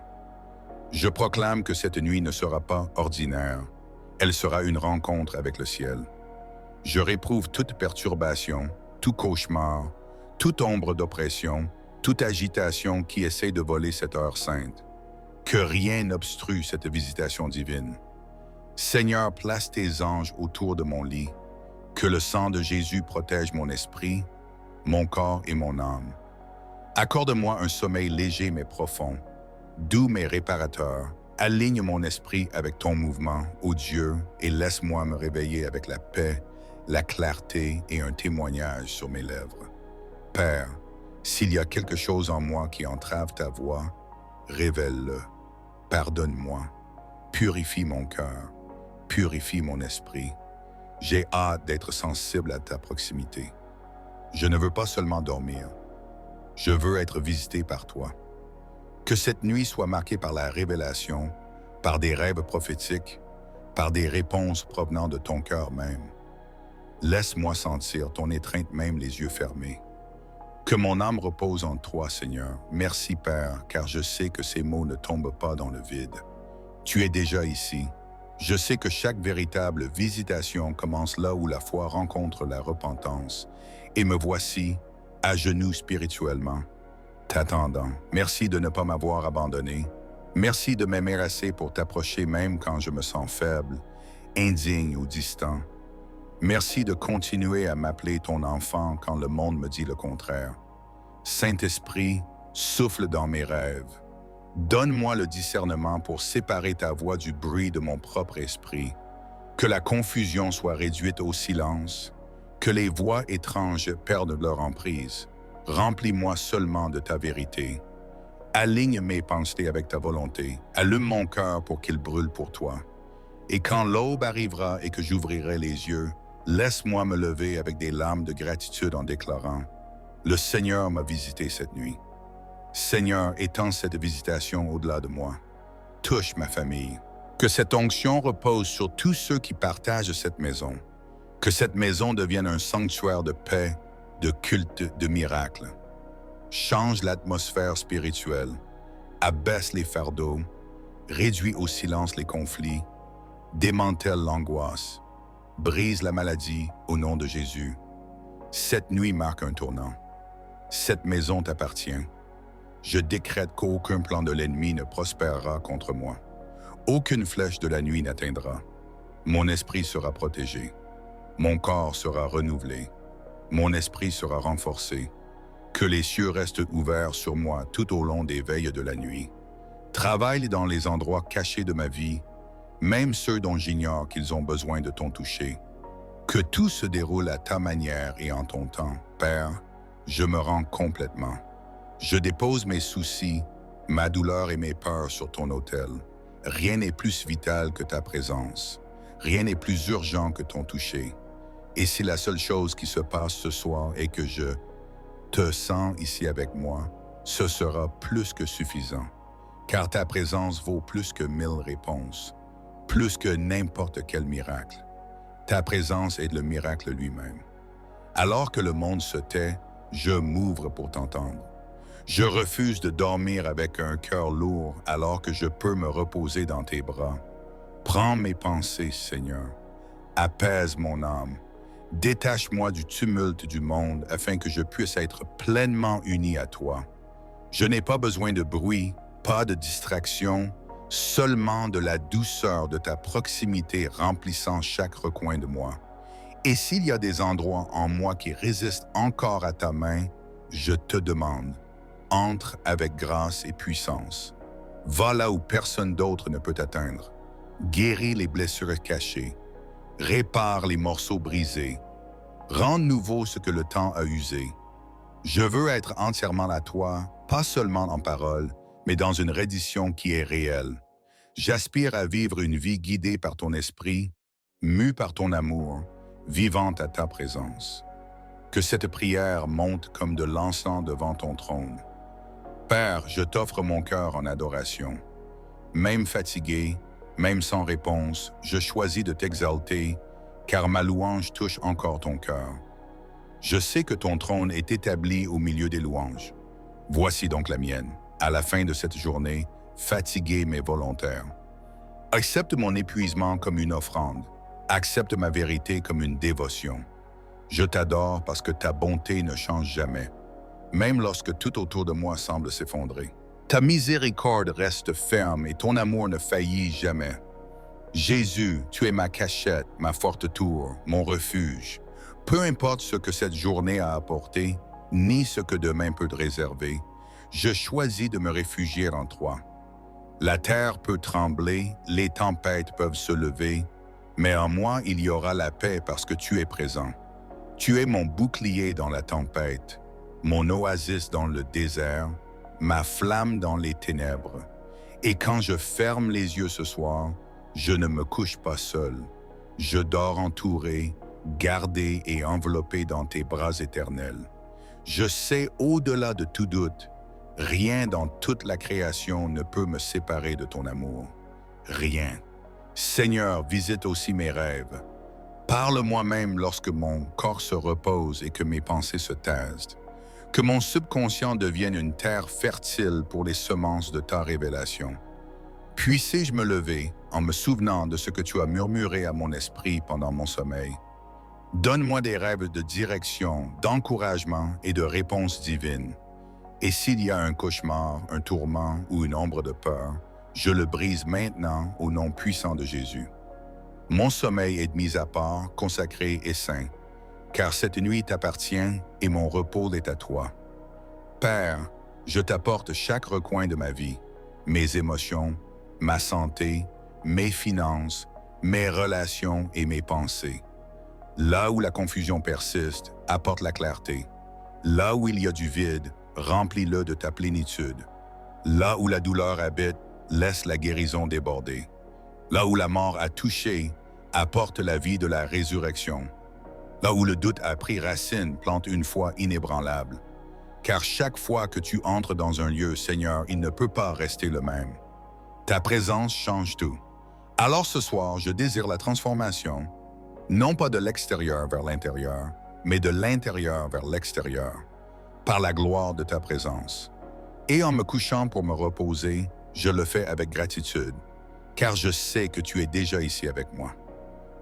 Je proclame que cette nuit ne sera pas ordinaire. Elle sera une rencontre avec le ciel. Je réprouve toute perturbation, tout cauchemar, toute ombre d'oppression, toute agitation qui essaie de voler cette heure sainte. Que rien n'obstrue cette visitation divine. Seigneur, place tes anges autour de mon lit. Que le sang de Jésus protège mon esprit, mon corps et mon âme. Accorde-moi un sommeil léger mais profond, doux mais réparateur. Aligne mon esprit avec ton mouvement, ô Dieu, et laisse-moi me réveiller avec la paix, la clarté et un témoignage sur mes lèvres. Père, s'il y a quelque chose en moi qui entrave ta voix, révèle-le. Pardonne-moi. Purifie mon cœur. Purifie mon esprit. J'ai hâte d'être sensible à ta proximité. Je ne veux pas seulement dormir. Je veux être visité par toi. Que cette nuit soit marquée par la révélation, par des rêves prophétiques, par des réponses provenant de ton cœur même. Laisse-moi sentir ton étreinte même les yeux fermés. Que mon âme repose en toi, Seigneur. Merci, Père, car je sais que ces mots ne tombent pas dans le vide. Tu es déjà ici. Je sais que chaque véritable visitation commence là où la foi rencontre la repentance. Et me voici, à genoux spirituellement, t'attendant. Merci de ne pas m'avoir abandonné. Merci de m'aimer assez pour t'approcher même quand je me sens faible, indigne ou distant. Merci de continuer à m'appeler ton enfant quand le monde me dit le contraire. Saint-Esprit, souffle dans mes rêves. Donne-moi le discernement pour séparer ta voix du bruit de mon propre esprit. Que la confusion soit réduite au silence. Que les voix étranges perdent leur emprise. Remplis-moi seulement de ta vérité. Aligne mes pensées avec ta volonté. Allume mon cœur pour qu'il brûle pour toi. Et quand l'aube arrivera et que j'ouvrirai les yeux, laisse-moi me lever avec des larmes de gratitude en déclarant « Le Seigneur m'a visité cette nuit. » Seigneur, étends cette visitation au-delà de moi. Touche ma famille. Que cette onction repose sur tous ceux qui partagent cette maison. Que cette maison devienne un sanctuaire de paix, de culte, de miracles. Change l'atmosphère spirituelle, abaisse les fardeaux, réduis au silence les conflits, démantèle l'angoisse, brise la maladie au nom de Jésus. Cette nuit marque un tournant. Cette maison t'appartient. Je décrète qu'aucun plan de l'ennemi ne prospérera contre moi. Aucune flèche de la nuit n'atteindra. Mon esprit sera protégé. Mon corps sera renouvelé. Mon esprit sera renforcé. Que les cieux restent ouverts sur moi tout au long des veilles de la nuit. Travaille dans les endroits cachés de ma vie, même ceux dont j'ignore qu'ils ont besoin de ton toucher. Que tout se déroule à ta manière et en ton temps. Père, je me rends complètement. Je dépose mes soucis, ma douleur et mes peurs sur ton autel. Rien n'est plus vital que ta présence. Rien n'est plus urgent que ton toucher. Et si la seule chose qui se passe ce soir est que je te sens ici avec moi, ce sera plus que suffisant. Car ta présence vaut plus que 1000 réponses, plus que n'importe quel miracle. Ta présence est le miracle lui-même. Alors que le monde se tait, je m'ouvre pour t'entendre. Je refuse de dormir avec un cœur lourd alors que je peux me reposer dans tes bras. Prends mes pensées, Seigneur. Apaise mon âme. Détache-moi du tumulte du monde afin que je puisse être pleinement uni à toi. Je n'ai pas besoin de bruit, pas de distraction, seulement de la douceur de ta proximité remplissant chaque recoin de moi. Et s'il y a des endroits en moi qui résistent encore à ta main, je te demande, entre avec grâce et puissance. Va là où personne d'autre ne peut t'atteindre. Guéris les blessures cachées. Répare les morceaux brisés. Rends nouveau ce que le temps a usé. Je veux être entièrement à toi, pas seulement en parole, mais dans une reddition qui est réelle. J'aspire à vivre une vie guidée par ton esprit, mue par ton amour, vivante à ta présence. Que cette prière monte comme de l'encens devant ton trône. Père, je t'offre mon cœur en adoration. Même fatigué, même sans réponse, je choisis de t'exalter, car ma louange touche encore ton cœur. Je sais que ton trône est établi au milieu des louanges. Voici donc la mienne, à la fin de cette journée, fatigué mais volontaire. Accepte mon épuisement comme une offrande. Accepte ma vérité comme une dévotion. Je t'adore parce que ta bonté ne change jamais, même lorsque tout autour de moi semble s'effondrer. Ta miséricorde reste ferme et ton amour ne faillit jamais. Jésus, tu es ma cachette, ma forte tour, mon refuge. Peu importe ce que cette journée a apporté, ni ce que demain peut te réserver, je choisis de me réfugier en toi. La terre peut trembler, les tempêtes peuvent se lever, mais en moi il y aura la paix parce que tu es présent. Tu es mon bouclier dans la tempête, mon oasis dans le désert, ma flamme dans les ténèbres. Et quand je ferme les yeux ce soir, je ne me couche pas seul. Je dors entouré, gardé et enveloppé dans tes bras éternels. Je sais au-delà de tout doute, rien dans toute la création ne peut me séparer de ton amour. Rien. Seigneur, visite aussi mes rêves. Parle-moi même lorsque mon corps se repose et que mes pensées se taisent. Que mon subconscient devienne une terre fertile pour les semences de ta révélation. Puissé-je me lever en me souvenant de ce que tu as murmuré à mon esprit pendant mon sommeil. Donne-moi des rêves de direction, d'encouragement et de réponse divine. Et s'il y a un cauchemar, un tourment ou une ombre de peur, je le brise maintenant au nom puissant de Jésus. Mon sommeil est mis à part, consacré et saint, car cette nuit t'appartient et mon repos est à toi. Père, je t'apporte chaque recoin de ma vie, mes émotions, ma santé, mes finances, mes relations et mes pensées. Là où la confusion persiste, apporte la clarté. Là où il y a du vide, remplis-le de ta plénitude. Là où la douleur habite, laisse la guérison déborder. Là où la mort a touché, apporte la vie de la résurrection. Là où le doute a pris racine, plante une foi inébranlable. Car chaque fois que tu entres dans un lieu, Seigneur, il ne peut pas rester le même. Ta présence change tout. Alors ce soir, je désire la transformation, non pas de l'extérieur vers l'intérieur, mais de l'intérieur vers l'extérieur, par la gloire de ta présence. Et en me couchant pour me reposer, je le fais avec gratitude, car je sais que tu es déjà ici avec moi.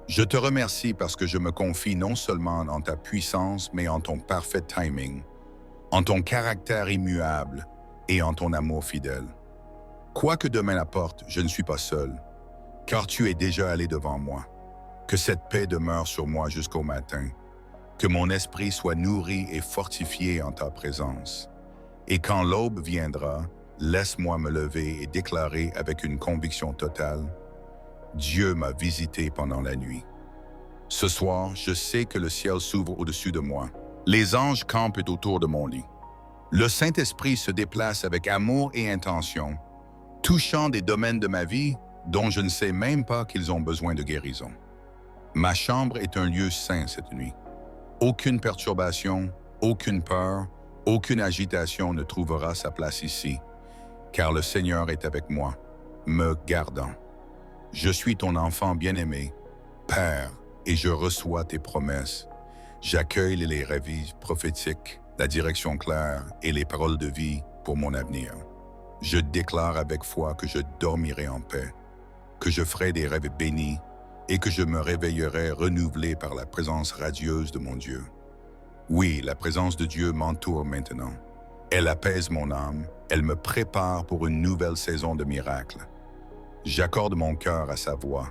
Je te remercie parce que je me confie non seulement en ta puissance, mais en ton parfait timing, en ton caractère immuable et en ton amour fidèle. Quoi que demain apporte, je ne suis pas seul, car tu es déjà allé devant moi. Que cette paix demeure sur moi jusqu'au matin, que mon esprit soit nourri et fortifié en ta présence. Et quand l'aube viendra, laisse-moi me lever et déclarer avec une conviction totale, Dieu m'a visité pendant la nuit. Ce soir, je sais que le ciel s'ouvre au-dessus de moi. Les anges campent autour de mon lit. Le Saint-Esprit se déplace avec amour et intention, touchant des domaines de ma vie dont je ne sais même pas qu'ils ont besoin de guérison. Ma chambre est un lieu saint cette nuit. Aucune perturbation, aucune peur, aucune agitation ne trouvera sa place ici, car le Seigneur est avec moi, me gardant. Je suis ton enfant bien-aimé, Père, et je reçois tes promesses. J'accueille les rêves prophétiques, la direction claire et les paroles de vie pour mon avenir. Je déclare avec foi que je dormirai en paix, que je ferai des rêves bénis et que je me réveillerai renouvelé par la présence radieuse de mon Dieu. Oui, la présence de Dieu m'entoure maintenant. Elle apaise mon âme, elle me prépare pour une nouvelle saison de miracles. J'accorde mon cœur à sa voix.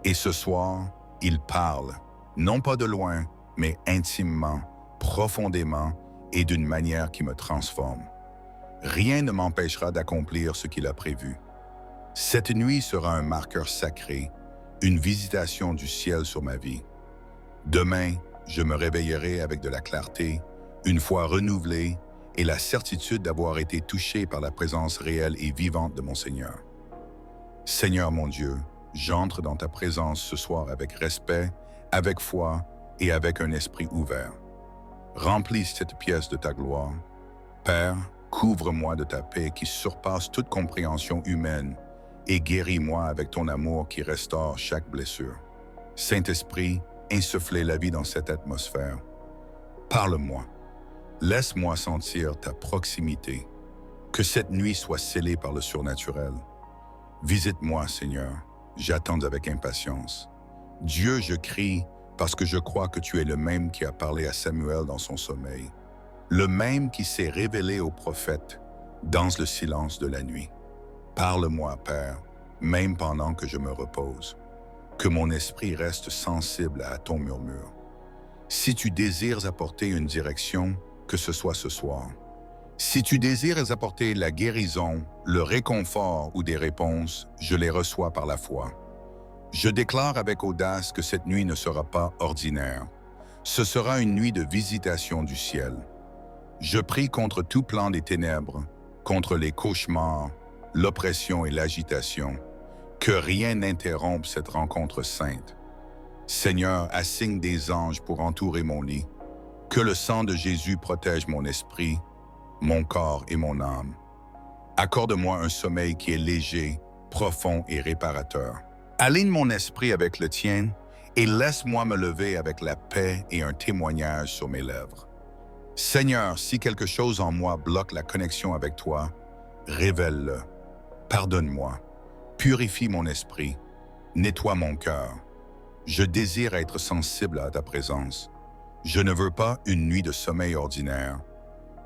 Et ce soir, il parle, non pas de loin, mais intimement, profondément et d'une manière qui me transforme. Rien ne m'empêchera d'accomplir ce qu'il a prévu. Cette nuit sera un marqueur sacré, une visitation du ciel sur ma vie. Demain, je me réveillerai avec de la clarté, une foi renouvelée et la certitude d'avoir été touché par la présence réelle et vivante de mon Seigneur. Seigneur mon Dieu, j'entre dans ta présence ce soir avec respect, avec foi et avec un esprit ouvert. Remplis cette pièce de ta gloire. Père, couvre-moi de ta paix qui surpasse toute compréhension humaine et guéris-moi avec ton amour qui restaure chaque blessure. Saint-Esprit, insufflez la vie dans cette atmosphère. Parle-moi. Laisse-moi sentir ta proximité. Que cette nuit soit scellée par le surnaturel. Visite-moi, Seigneur. J'attends avec impatience. Dieu, je crie parce que je crois que tu es le même qui a parlé à Samuel dans son sommeil. Le même qui s'est révélé au prophète dans le silence de la nuit. Parle-moi, Père, même pendant que je me repose. Que mon esprit reste sensible à ton murmure. Si tu désires apporter une direction, que ce soit ce soir. Si tu désires apporter la guérison, le réconfort ou des réponses, je les reçois par la foi. Je déclare avec audace que cette nuit ne sera pas ordinaire. Ce sera une nuit de visitation du ciel. Je prie contre tout plan des ténèbres, contre les cauchemars, l'oppression et l'agitation. Que rien n'interrompe cette rencontre sainte. Seigneur, assigne des anges pour entourer mon lit. Que le sang de Jésus protège mon esprit, mon corps et mon âme. Accorde-moi un sommeil qui est léger, profond et réparateur. Aligne mon esprit avec le tien et laisse-moi me lever avec la paix et un témoignage sur mes lèvres. Seigneur, si quelque chose en moi bloque la connexion avec toi, révèle-le. Pardonne-moi. Purifie mon esprit. Nettoie mon cœur. Je désire être sensible à ta présence. Je ne veux pas une nuit de sommeil ordinaire.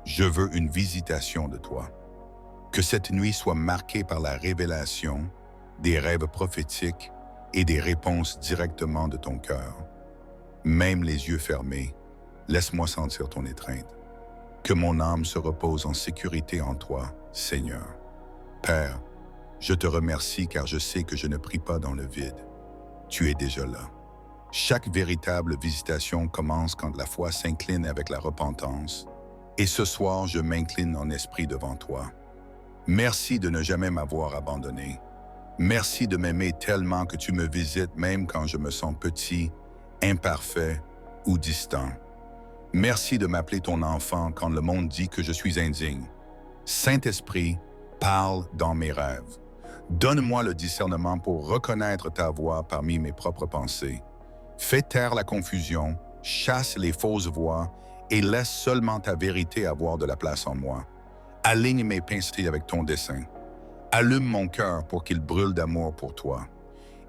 Je veux une visitation de toi. Que cette nuit soit marquée par la révélation, des rêves prophétiques et des réponses directement de ton cœur. Même les yeux fermés, laisse-moi sentir ton étreinte. Que mon âme se repose en sécurité en toi, Seigneur. Père, je te remercie car je sais que je ne prie pas dans le vide. Tu es déjà là. Chaque véritable visitation commence quand la foi s'incline avec la repentance. Et ce soir, je m'incline en esprit devant toi. Merci de ne jamais m'avoir abandonné. Merci de m'aimer tellement que tu me visites même quand je me sens petit, imparfait ou distant. Merci de m'appeler ton enfant quand le monde dit que je suis indigne. Saint-Esprit, parle dans mes rêves. Donne-moi le discernement pour reconnaître ta voix parmi mes propres pensées. Fais taire la confusion, chasse les fausses voix et laisse seulement ta vérité avoir de la place en moi. Aligne mes pensées avec ton dessein. Allume mon cœur pour qu'il brûle d'amour pour toi.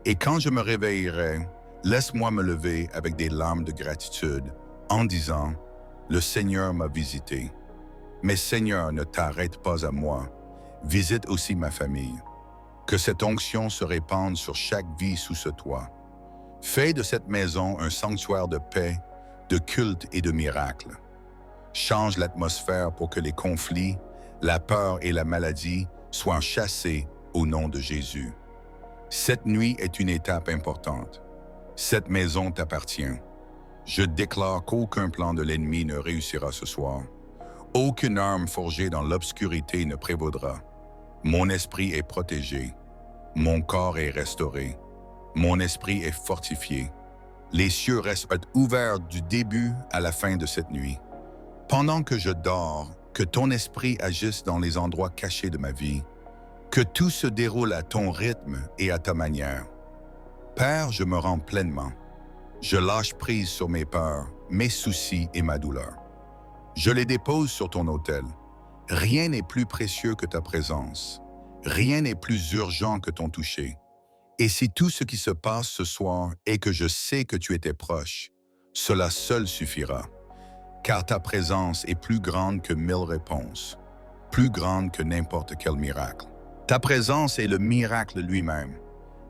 Et quand je me réveillerai, laisse-moi me lever avec des larmes de gratitude en disant « Le Seigneur m'a visité ». Mais Seigneur, ne t'arrête pas à moi. Visite aussi ma famille. Que cette onction se répande sur chaque vie sous ce toit. Fais de cette maison un sanctuaire de paix, de culte et de miracles. Change l'atmosphère pour que les conflits, la peur et la maladie soient chassés au nom de Jésus. Cette nuit est une étape importante. Cette maison t'appartient. Je déclare qu'aucun plan de l'ennemi ne réussira ce soir. Aucune arme forgée dans l'obscurité ne prévaudra. Mon esprit est protégé. Mon corps est restauré. Mon esprit est fortifié. Les cieux restent ouverts du début à la fin de cette nuit. Pendant que je dors, que ton esprit agisse dans les endroits cachés de ma vie. Que tout se déroule à ton rythme et à ta manière. Père, je me rends pleinement. Je lâche prise sur mes peurs, mes soucis et ma douleur. Je les dépose sur ton autel. Rien n'est plus précieux que ta présence. Rien n'est plus urgent que ton toucher. Et si tout ce qui se passe ce soir est que je sais que tu étais proche, cela seul suffira. Car ta présence est plus grande que 1000 réponses, plus grande que n'importe quel miracle. Ta présence est le miracle lui-même.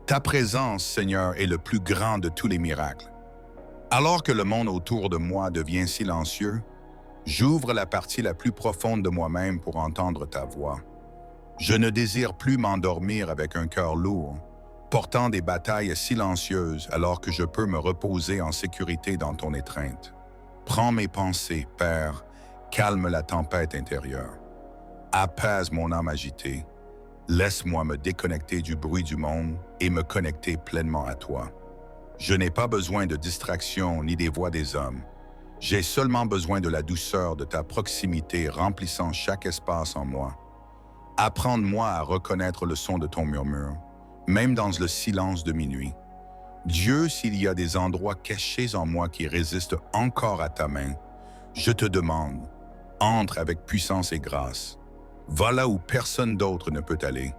Ta présence, Seigneur, est le plus grand de tous les miracles. Alors que le monde autour de moi devient silencieux, j'ouvre la partie la plus profonde de moi-même pour entendre ta voix. Je ne désire plus m'endormir avec un cœur lourd, portant des batailles silencieuses alors que je peux me reposer en sécurité dans ton étreinte. Prends mes pensées, Père, calme la tempête intérieure. Apaise mon âme agitée. Laisse-moi me déconnecter du bruit du monde et me connecter pleinement à toi. Je n'ai pas besoin de distraction ni des voix des hommes. J'ai seulement besoin de la douceur de ta proximité remplissant chaque espace en moi. Apprends-moi à reconnaître le son de ton murmure, même dans le silence de minuit. Dieu, s'il y a des endroits cachés en moi qui résistent encore à ta main, je te demande, entre avec puissance et grâce. Va là où personne d'autre ne peut aller.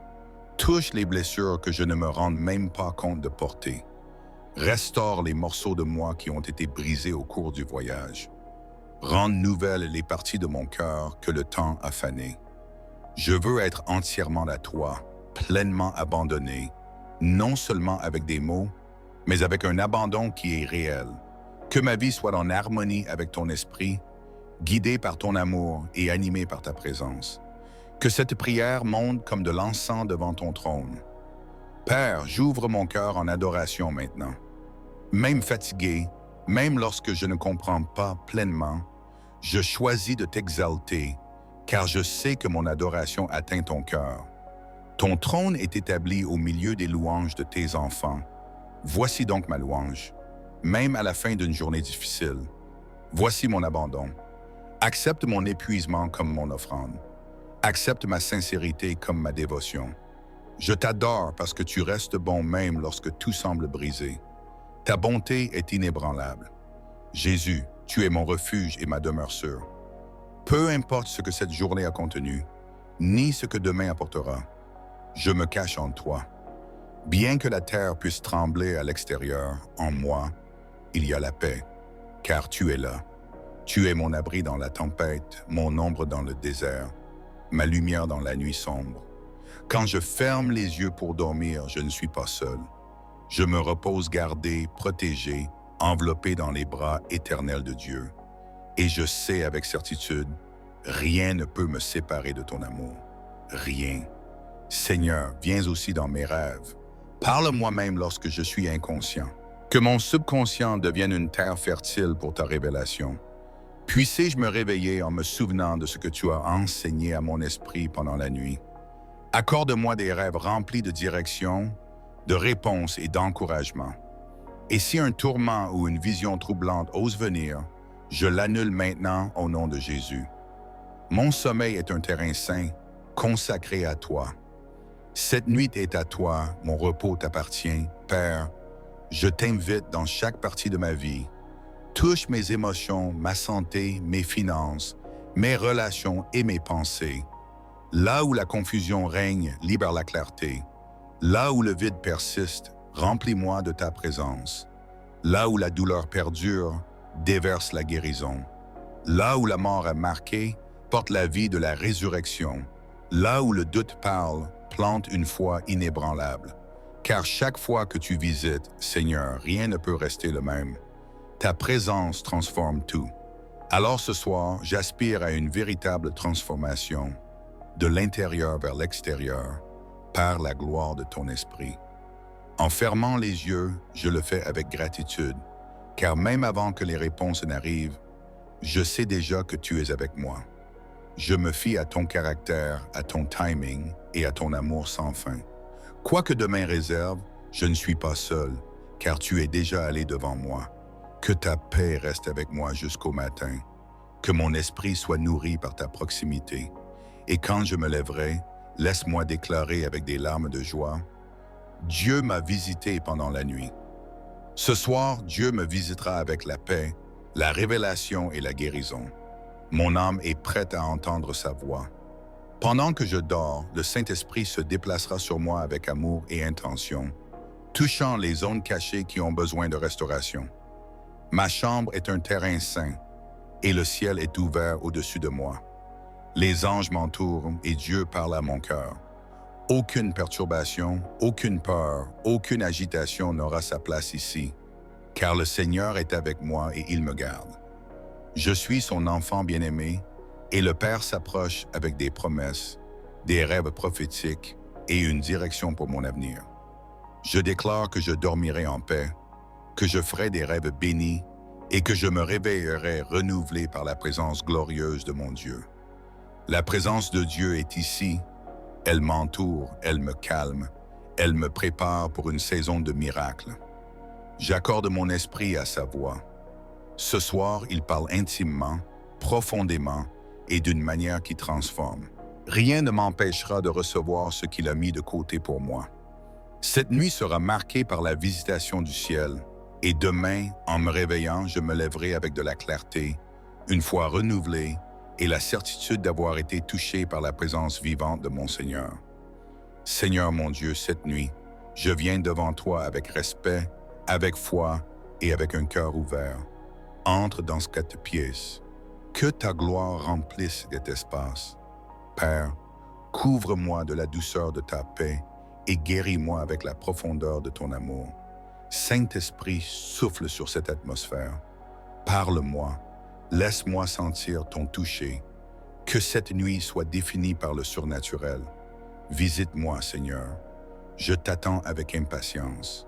Touche les blessures que je ne me rende même pas compte de porter. Restaure les morceaux de moi qui ont été brisés au cours du voyage. Rends nouvelles les parties de mon cœur que le temps a fanées. Je veux être entièrement à toi, pleinement abandonné, non seulement avec des mots, mais avec un abandon qui est réel. Que ma vie soit en harmonie avec ton esprit, guidée par ton amour et animée par ta présence. Que cette prière monte comme de l'encens devant ton trône. Père, j'ouvre mon cœur en adoration maintenant. Même fatigué, même lorsque je ne comprends pas pleinement, je choisis de t'exalter, car je sais que mon adoration atteint ton cœur. Ton trône est établi au milieu des louanges de tes enfants. Voici donc ma louange, même à la fin d'une journée difficile. Voici mon abandon. Accepte mon épuisement comme mon offrande. Accepte ma sincérité comme ma dévotion. Je t'adore parce que tu restes bon même lorsque tout semble brisé. Ta bonté est inébranlable. Jésus, tu es mon refuge et ma demeure sûre. Peu importe ce que cette journée a contenu, ni ce que demain apportera, je me cache en toi. Bien que la terre puisse trembler à l'extérieur, en moi, il y a la paix, car tu es là. Tu es mon abri dans la tempête, mon ombre dans le désert, ma lumière dans la nuit sombre. Quand je ferme les yeux pour dormir, je ne suis pas seul. Je me repose gardé, protégé, enveloppé dans les bras éternels de Dieu. Et je sais avec certitude, rien ne peut me séparer de ton amour. Rien. Seigneur, viens aussi dans mes rêves. Parle-moi même lorsque je suis inconscient. Que mon subconscient devienne une terre fertile pour ta révélation. Puissé-je me réveiller en me souvenant de ce que tu as enseigné à mon esprit pendant la nuit. Accorde-moi des rêves remplis de direction, de réponses et d'encouragement. Et si un tourment ou une vision troublante ose venir, je l'annule maintenant au nom de Jésus. Mon sommeil est un terrain saint, consacré à toi. Cette nuit est à toi, mon repos t'appartient. Père, je t'invite dans chaque partie de ma vie. Touche mes émotions, ma santé, mes finances, mes relations et mes pensées. Là où la confusion règne, libère la clarté. Là où le vide persiste, remplis-moi de ta présence. Là où la douleur perdure, déverse la guérison. Là où la mort a marqué, porte la vie de la résurrection. Là où le doute parle, plante une foi inébranlable. Car chaque fois que tu visites, Seigneur, rien ne peut rester le même. Ta présence transforme tout. Alors ce soir, j'aspire à une véritable transformation, de l'intérieur vers l'extérieur, par la gloire de ton esprit. En fermant les yeux, je le fais avec gratitude, car même avant que les réponses n'arrivent, je sais déjà que tu es avec moi. Je me fie à ton caractère, à ton timing et à ton amour sans fin. Quoi que demain réserve, je ne suis pas seul, car tu es déjà allé devant moi. Que ta paix reste avec moi jusqu'au matin, que mon esprit soit nourri par ta proximité. Et quand je me lèverai, laisse-moi déclarer avec des larmes de joie, Dieu m'a visité pendant la nuit. Ce soir, Dieu me visitera avec la paix, la révélation et la guérison. Mon âme est prête à entendre sa voix. Pendant que je dors, le Saint-Esprit se déplacera sur moi avec amour et intention, touchant les zones cachées qui ont besoin de restauration. Ma chambre est un terrain saint, et le ciel est ouvert au-dessus de moi. Les anges m'entourent et Dieu parle à mon cœur. Aucune perturbation, aucune peur, aucune agitation n'aura sa place ici, car le Seigneur est avec moi et il me garde. Je suis son enfant bien-aimé, et le Père s'approche avec des promesses, des rêves prophétiques et une direction pour mon avenir. Je déclare que je dormirai en paix, que je ferai des rêves bénis et que je me réveillerai renouvelé par la présence glorieuse de mon Dieu. La présence de Dieu est ici. Elle m'entoure, elle me calme, elle me prépare pour une saison de miracles. J'accorde mon esprit à sa voix. Ce soir, il parle intimement, profondément et d'une manière qui transforme. Rien ne m'empêchera de recevoir ce qu'il a mis de côté pour moi. Cette nuit sera marquée par la visitation du ciel, et demain, en me réveillant, je me lèverai avec de la clarté, une foi renouvelée et la certitude d'avoir été touché par la présence vivante de mon Seigneur. Seigneur mon Dieu, cette nuit, je viens devant toi avec respect, avec foi et avec un cœur ouvert. Entre dans cette pièce. Que ta gloire remplisse cet espace. Père, couvre-moi de la douceur de ta paix et guéris-moi avec la profondeur de ton amour. Saint-Esprit, souffle sur cette atmosphère. Parle-moi, laisse-moi sentir ton toucher. Que cette nuit soit définie par le surnaturel. Visite-moi, Seigneur. Je t'attends avec impatience.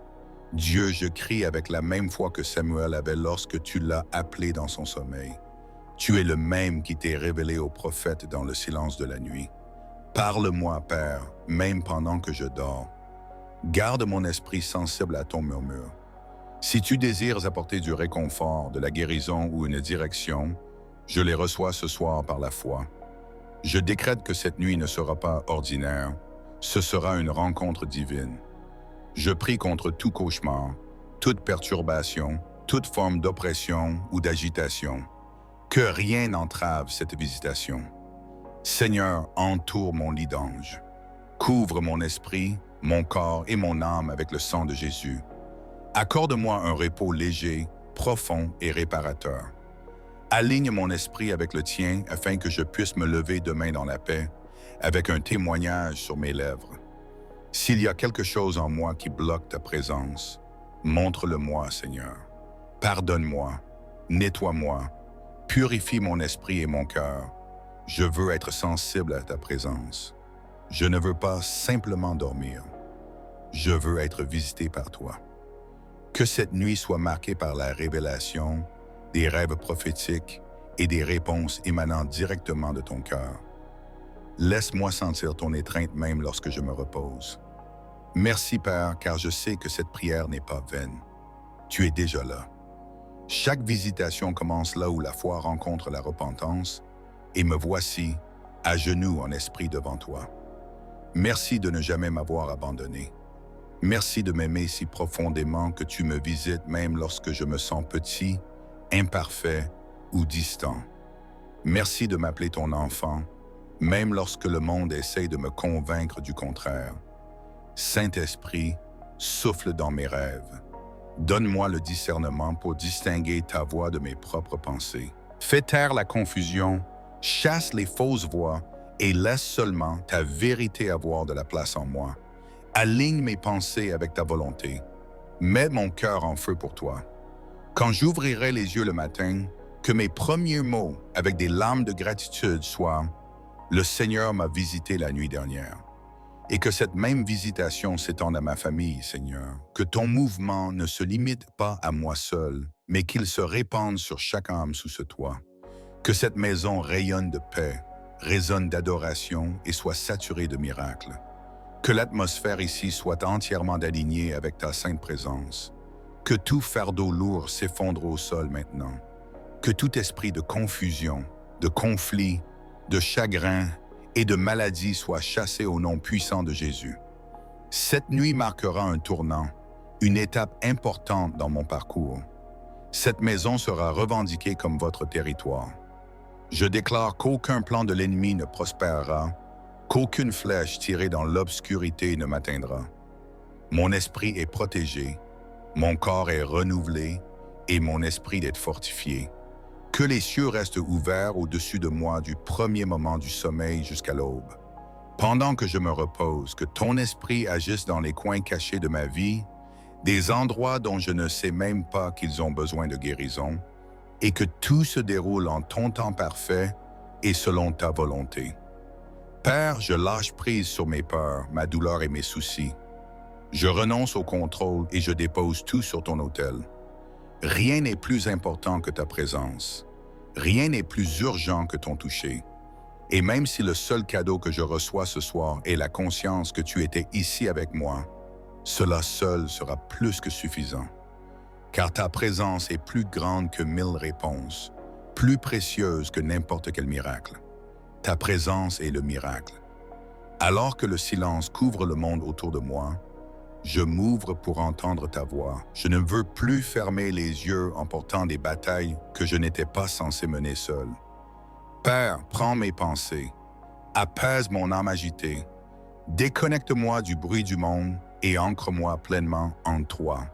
Dieu, je crie avec la même foi que Samuel avait lorsque tu l'as appelé dans son sommeil. Tu es le même qui t'est révélé au prophète dans le silence de la nuit. Parle-moi, Père, même pendant que je dors. Garde mon esprit sensible à ton murmure. Si tu désires apporter du réconfort, de la guérison ou une direction, je les reçois ce soir par la foi. Je décrète que cette nuit ne sera pas ordinaire, ce sera une rencontre divine. Je prie contre tout cauchemar, toute perturbation, toute forme d'oppression ou d'agitation. Que rien n'entrave cette visitation. Seigneur, entoure mon lit d'ange. Couvre mon esprit, mon corps et mon âme avec le sang de Jésus. Accorde-moi un repos léger, profond et réparateur. Aligne mon esprit avec le tien afin que je puisse me lever demain dans la paix, avec un témoignage sur mes lèvres. S'il y a quelque chose en moi qui bloque ta présence, montre-le-moi, Seigneur. Pardonne-moi, nettoie-moi, purifie mon esprit et mon cœur. Je veux être sensible à ta présence. Je ne veux pas simplement dormir. Je veux être visité par toi. Que cette nuit soit marquée par la révélation, des rêves prophétiques et des réponses émanant directement de ton cœur. Laisse-moi sentir ton étreinte même lorsque je me repose. Merci, Père, car je sais que cette prière n'est pas vaine. Tu es déjà là. Chaque visitation commence là où la foi rencontre la repentance, et me voici, à genoux en esprit devant toi. Merci de ne jamais m'avoir abandonné. Merci de m'aimer si profondément que tu me visites même lorsque je me sens petit, imparfait ou distant. Merci de m'appeler ton enfant, même lorsque le monde essaye de me convaincre du contraire. Saint-Esprit, souffle dans mes rêves. Donne-moi le discernement pour distinguer ta voix de mes propres pensées. Fais taire la confusion, chasse les fausses voix et laisse seulement ta vérité avoir de la place en moi. Aligne mes pensées avec ta volonté. Mets mon cœur en feu pour toi. Quand j'ouvrirai les yeux le matin, que mes premiers mots avec des larmes de gratitude soient « Le Seigneur m'a visité la nuit dernière ». Et que cette même visitation s'étende à ma famille, Seigneur. Que ton mouvement ne se limite pas à moi seul, mais qu'il se répande sur chaque âme sous ce toit. Que cette maison rayonne de paix, résonne d'adoration et soit saturée de miracles. Que l'atmosphère ici soit entièrement alignée avec ta sainte présence. Que tout fardeau lourd s'effondre au sol maintenant. Que tout esprit de confusion, de conflit, de chagrin et de maladie soit chassé au nom puissant de Jésus. Cette nuit marquera un tournant, une étape importante dans mon parcours. Cette maison sera revendiquée comme votre territoire. Je déclare qu'aucun plan de l'ennemi ne prospérera, qu'aucune flèche tirée dans l'obscurité ne m'atteindra. Mon esprit est protégé, mon corps est renouvelé et mon esprit est fortifié. Que les cieux restent ouverts au-dessus de moi du premier moment du sommeil jusqu'à l'aube. Pendant que je me repose, que ton esprit agisse dans les coins cachés de ma vie, des endroits dont je ne sais même pas qu'ils ont besoin de guérison, et que tout se déroule en ton temps parfait et selon ta volonté. Père, je lâche prise sur mes peurs, ma douleur et mes soucis. Je renonce au contrôle et je dépose tout sur ton autel. Rien n'est plus important que ta présence. Rien n'est plus urgent que ton toucher. Et même si le seul cadeau que je reçois ce soir est la conscience que tu étais ici avec moi, cela seul sera plus que suffisant. Car ta présence est plus grande que 1000 réponses, plus précieuse que n'importe quel miracle. Ta présence est le miracle. Alors que le silence couvre le monde autour de moi, je m'ouvre pour entendre ta voix. Je ne veux plus fermer les yeux en portant des batailles que je n'étais pas censé mener seul. Père, prends mes pensées, apaise mon âme agitée, déconnecte-moi du bruit du monde et ancre-moi pleinement en toi.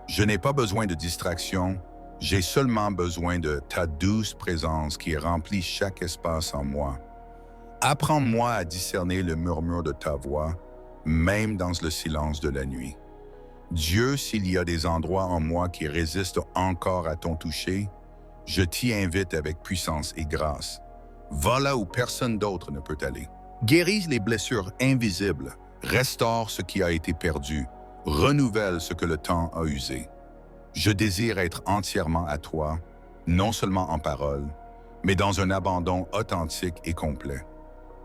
Je n'ai pas besoin de distraction, j'ai seulement besoin de ta douce présence qui remplit chaque espace en moi. Apprends-moi à discerner le murmure de ta voix, même dans le silence de la nuit. Dieu, s'il y a des endroits en moi qui résistent encore à ton toucher, je t'y invite avec puissance et grâce. Va là où personne d'autre ne peut aller. Guéris les blessures invisibles, restaure ce qui a été perdu, renouvelle ce que le temps a usé. Je désire être entièrement à toi, non seulement en parole, mais dans un abandon authentique et complet.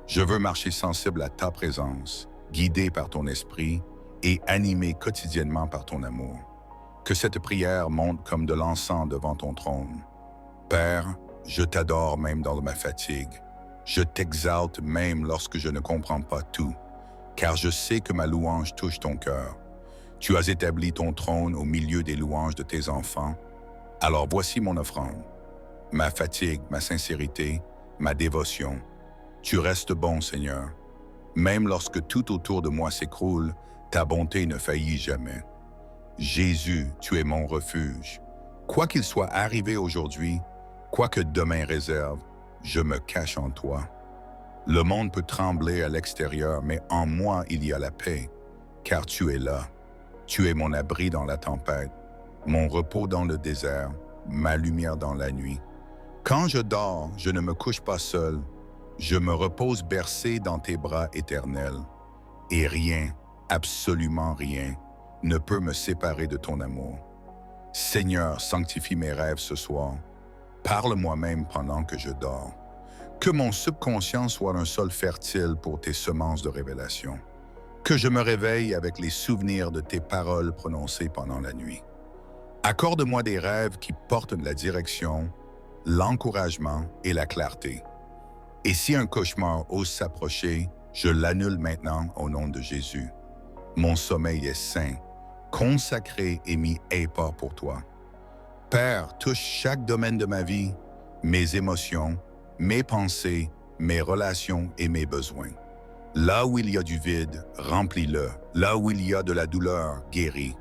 Je veux marcher sensible à ta présence, guidé par ton esprit et animé quotidiennement par ton amour. Que cette prière monte comme de l'encens devant ton trône. Père, je t'adore même dans ma fatigue. Je t'exalte même lorsque je ne comprends pas tout, car je sais que ma louange touche ton cœur. Tu as établi ton trône au milieu des louanges de tes enfants. Alors voici mon offrande, ma fatigue, ma sincérité, ma dévotion. Tu restes bon, Seigneur. Même lorsque tout autour de moi s'écroule, ta bonté ne faillit jamais. Jésus, tu es mon refuge. Quoi qu'il soit arrivé aujourd'hui, quoi que demain réserve, je me cache en toi. Le monde peut trembler à l'extérieur, mais en moi il y a la paix, car tu es là. Tu es mon abri dans la tempête, mon repos dans le désert, ma lumière dans la nuit. Quand je dors, je ne me couche pas seul, je me repose bercé dans tes bras éternels. Et rien, absolument rien, ne peut me séparer de ton amour. Seigneur, sanctifie mes rêves ce soir. Parle-moi même pendant que je dors. Que mon subconscient soit un sol fertile pour tes semences de révélation. Que je me réveille avec les souvenirs de tes paroles prononcées pendant la nuit. Accorde-moi des rêves qui portent la direction, l'encouragement et la clarté. Et si un cauchemar ose s'approcher, je l'annule maintenant au nom de Jésus. Mon sommeil est saint, consacré et mis à part pour toi. Père, touche chaque domaine de ma vie, mes émotions, mes pensées, mes relations et mes besoins. Là où il y a du vide, remplis-le. Là où il y a de la douleur, guéris.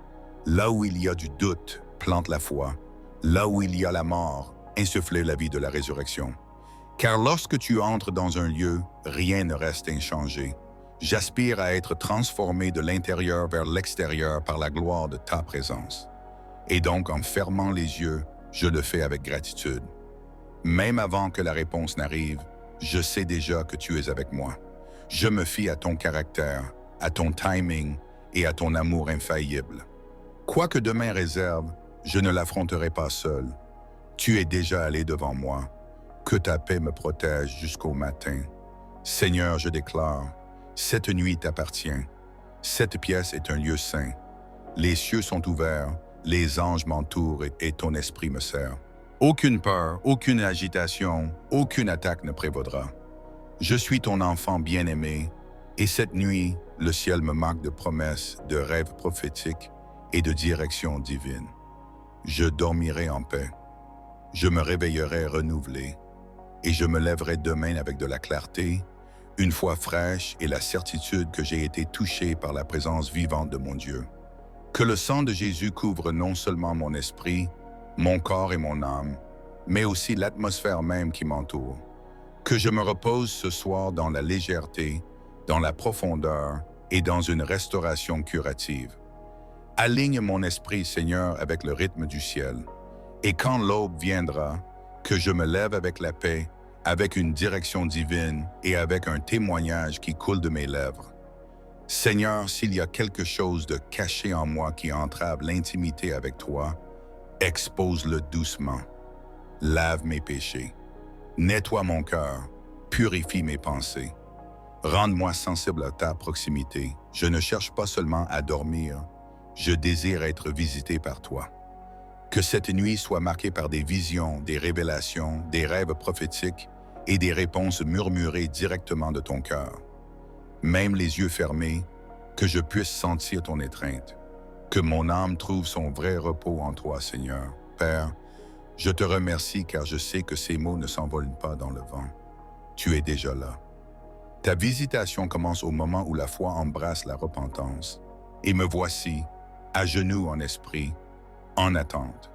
Là où il y a du doute, plante la foi. Là où il y a la mort, insufflez la vie de la résurrection. Car lorsque tu entres dans un lieu, rien ne reste inchangé. J'aspire à être transformé de l'intérieur vers l'extérieur par la gloire de ta présence. Et donc, en fermant les yeux, je le fais avec gratitude. Même avant que la réponse n'arrive, je sais déjà que tu es avec moi. Je me fie à ton caractère, à ton timing et à ton amour infaillible. Quoi que demain réserve, je ne l'affronterai pas seul. Tu es déjà allé devant moi. Que ta paix me protège jusqu'au matin. Seigneur, je déclare, cette nuit t'appartient. Cette pièce est un lieu saint. Les cieux sont ouverts, les anges m'entourent et ton esprit me sert. Aucune peur, aucune agitation, aucune attaque ne prévaudra. Je suis ton enfant bien-aimé, et cette nuit, le ciel me marque de promesses, de rêves prophétiques et de direction divine. Je dormirai en paix. Je me réveillerai renouvelé et je me lèverai demain avec de la clarté, une foi fraîche et la certitude que j'ai été touché par la présence vivante de mon Dieu. Que le sang de Jésus couvre non seulement mon esprit, mon corps et mon âme, mais aussi l'atmosphère même qui m'entoure. Que je me repose ce soir dans la légèreté, dans la profondeur et dans une restauration curative. Aligne mon esprit, Seigneur, avec le rythme du ciel. Et quand l'aube viendra, que je me lève avec la paix, avec une direction divine et avec un témoignage qui coule de mes lèvres. Seigneur, s'il y a quelque chose de caché en moi qui entrave l'intimité avec toi, expose-le doucement. Lave mes péchés. Nettoie mon cœur. Purifie mes pensées. Rende-moi sensible à ta proximité. Je ne cherche pas seulement à dormir, je désire être visité par toi. Que cette nuit soit marquée par des visions, des révélations, des rêves prophétiques et des réponses murmurées directement de ton cœur. Même les yeux fermés, que je puisse sentir ton étreinte. Que mon âme trouve son vrai repos en toi, Seigneur. Père, je te remercie car je sais que ces mots ne s'envolent pas dans le vent. Tu es déjà là. Ta visitation commence au moment où la foi embrasse la repentance. Et me voici, à genoux en esprit, en attente.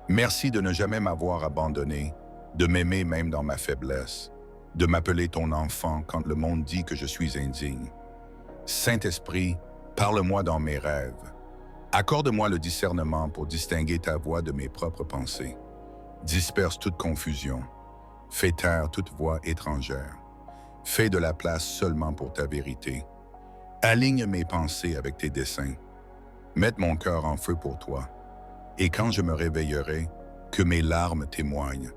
Merci de ne jamais m'avoir abandonné, de m'aimer même dans ma faiblesse, de m'appeler ton enfant quand le monde dit que je suis indigne. Saint-Esprit, parle-moi dans mes rêves. Accorde-moi le discernement pour distinguer ta voix de mes propres pensées. Disperse toute confusion. Fais taire toute voix étrangère. Fais de la place seulement pour ta vérité. Aligne mes pensées avec tes desseins. Mette mon cœur en feu pour toi. Et quand je me réveillerai, que mes larmes témoignent.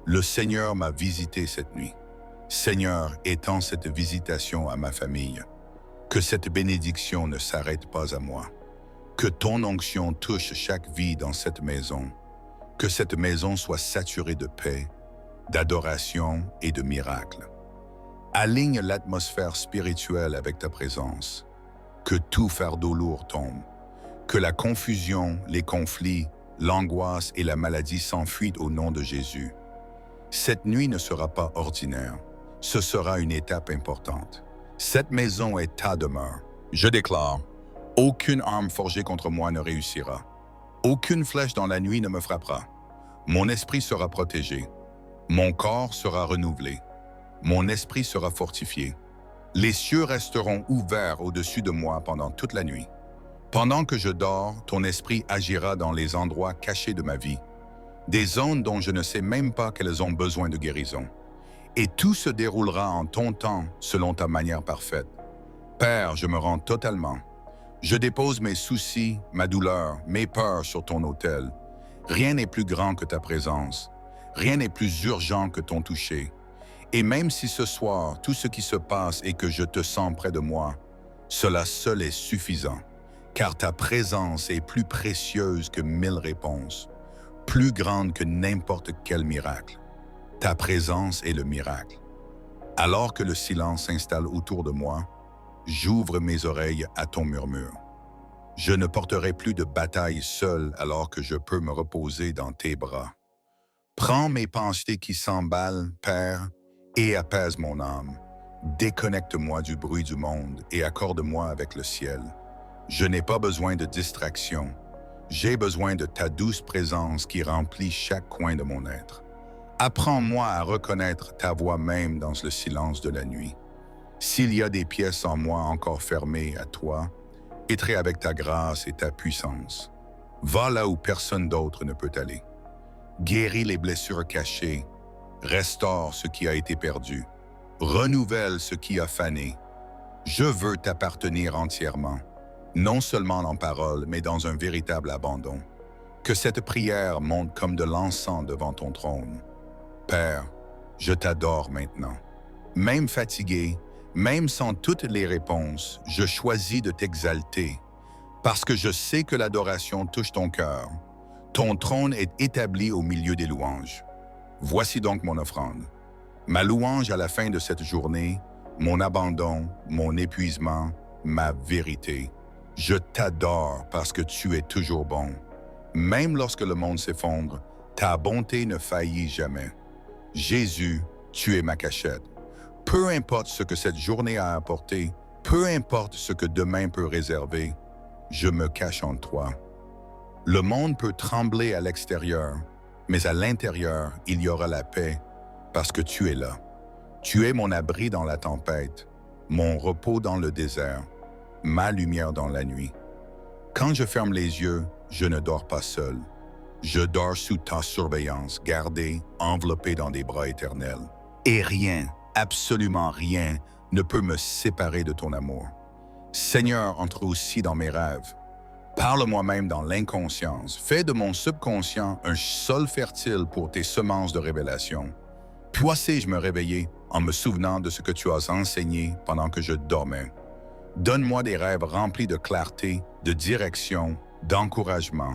Le Seigneur m'a visité cette nuit. Seigneur, étends cette visitation à ma famille. Que cette bénédiction ne s'arrête pas à moi. Que ton onction touche chaque vie dans cette maison. Que cette maison soit saturée de paix, d'adoration et de miracles. Aligne l'atmosphère spirituelle avec ta présence. Que tout fardeau lourd tombe. Que la confusion, les conflits, l'angoisse et la maladie s'enfuient au nom de Jésus. Cette nuit ne sera pas ordinaire. Ce sera une étape importante. Cette maison est ta demeure. Je déclare, aucune arme forgée contre moi ne réussira. Aucune flèche dans la nuit ne me frappera. Mon esprit sera protégé. Mon corps sera renouvelé. Mon esprit sera fortifié. Les cieux resteront ouverts au-dessus de moi pendant toute la nuit. Pendant que je dors, ton esprit agira dans les endroits cachés de ma vie, des zones dont je ne sais même pas qu'elles ont besoin de guérison. Et tout se déroulera en ton temps, selon ta manière parfaite. Père, je me rends totalement. Je dépose mes soucis, ma douleur, mes peurs sur ton autel. Rien n'est plus grand que ta présence. Rien n'est plus urgent que ton toucher. Et même si ce soir, tout ce qui se passe est que je te sens près de moi, cela seul est suffisant. Car ta présence est plus précieuse que 1000 réponses, plus grande que n'importe quel miracle. Ta présence est le miracle. Alors que le silence s'installe autour de moi, j'ouvre mes oreilles à ton murmure. Je ne porterai plus de bataille seul alors que je peux me reposer dans tes bras. Prends mes pensées qui s'emballent, Père, et apaise mon âme. Déconnecte-moi du bruit du monde et accorde-moi avec le ciel. Je n'ai pas besoin de distraction. J'ai besoin de ta douce présence qui remplit chaque coin de mon être. Apprends-moi à reconnaître ta voix même dans le silence de la nuit. S'il y a des pièces en moi encore fermées à toi, pétrer avec ta grâce et ta puissance. Va là où personne d'autre ne peut aller. Guéris les blessures cachées. Restaure ce qui a été perdu. Renouvelle ce qui a fané. Je veux t'appartenir entièrement. Non seulement en parole, mais dans un véritable abandon. Que cette prière monte comme de l'encens devant ton trône. Père, je t'adore maintenant. Même fatigué, même sans toutes les réponses, je choisis de t'exalter, parce que je sais que l'adoration touche ton cœur. Ton trône est établi au milieu des louanges. Voici donc mon offrande. Ma louange à la fin de cette journée, mon abandon, mon épuisement, ma vérité. Je t'adore parce que tu es toujours bon. Même lorsque le monde s'effondre, ta bonté ne faillit jamais. Jésus, tu es ma cachette. Peu importe ce que cette journée a apporté, peu importe ce que demain peut réserver, je me cache en toi. Le monde peut trembler à l'extérieur, mais à l'intérieur, il y aura la paix parce que tu es là. Tu es mon abri dans la tempête, mon repos dans le désert, ma lumière dans la nuit. Quand je ferme les yeux, je ne dors pas seul. Je dors sous ta surveillance, gardé, enveloppé dans des bras éternels. Et rien, absolument rien, ne peut me séparer de ton amour. Seigneur, entre aussi dans mes rêves. Parle-moi même dans l'inconscience. Fais de mon subconscient un sol fertile pour tes semences de révélation. Puis sais-je me réveiller en me souvenant de ce que tu as enseigné pendant que je dormais. Donne-moi des rêves remplis de clarté, de direction, d'encouragement.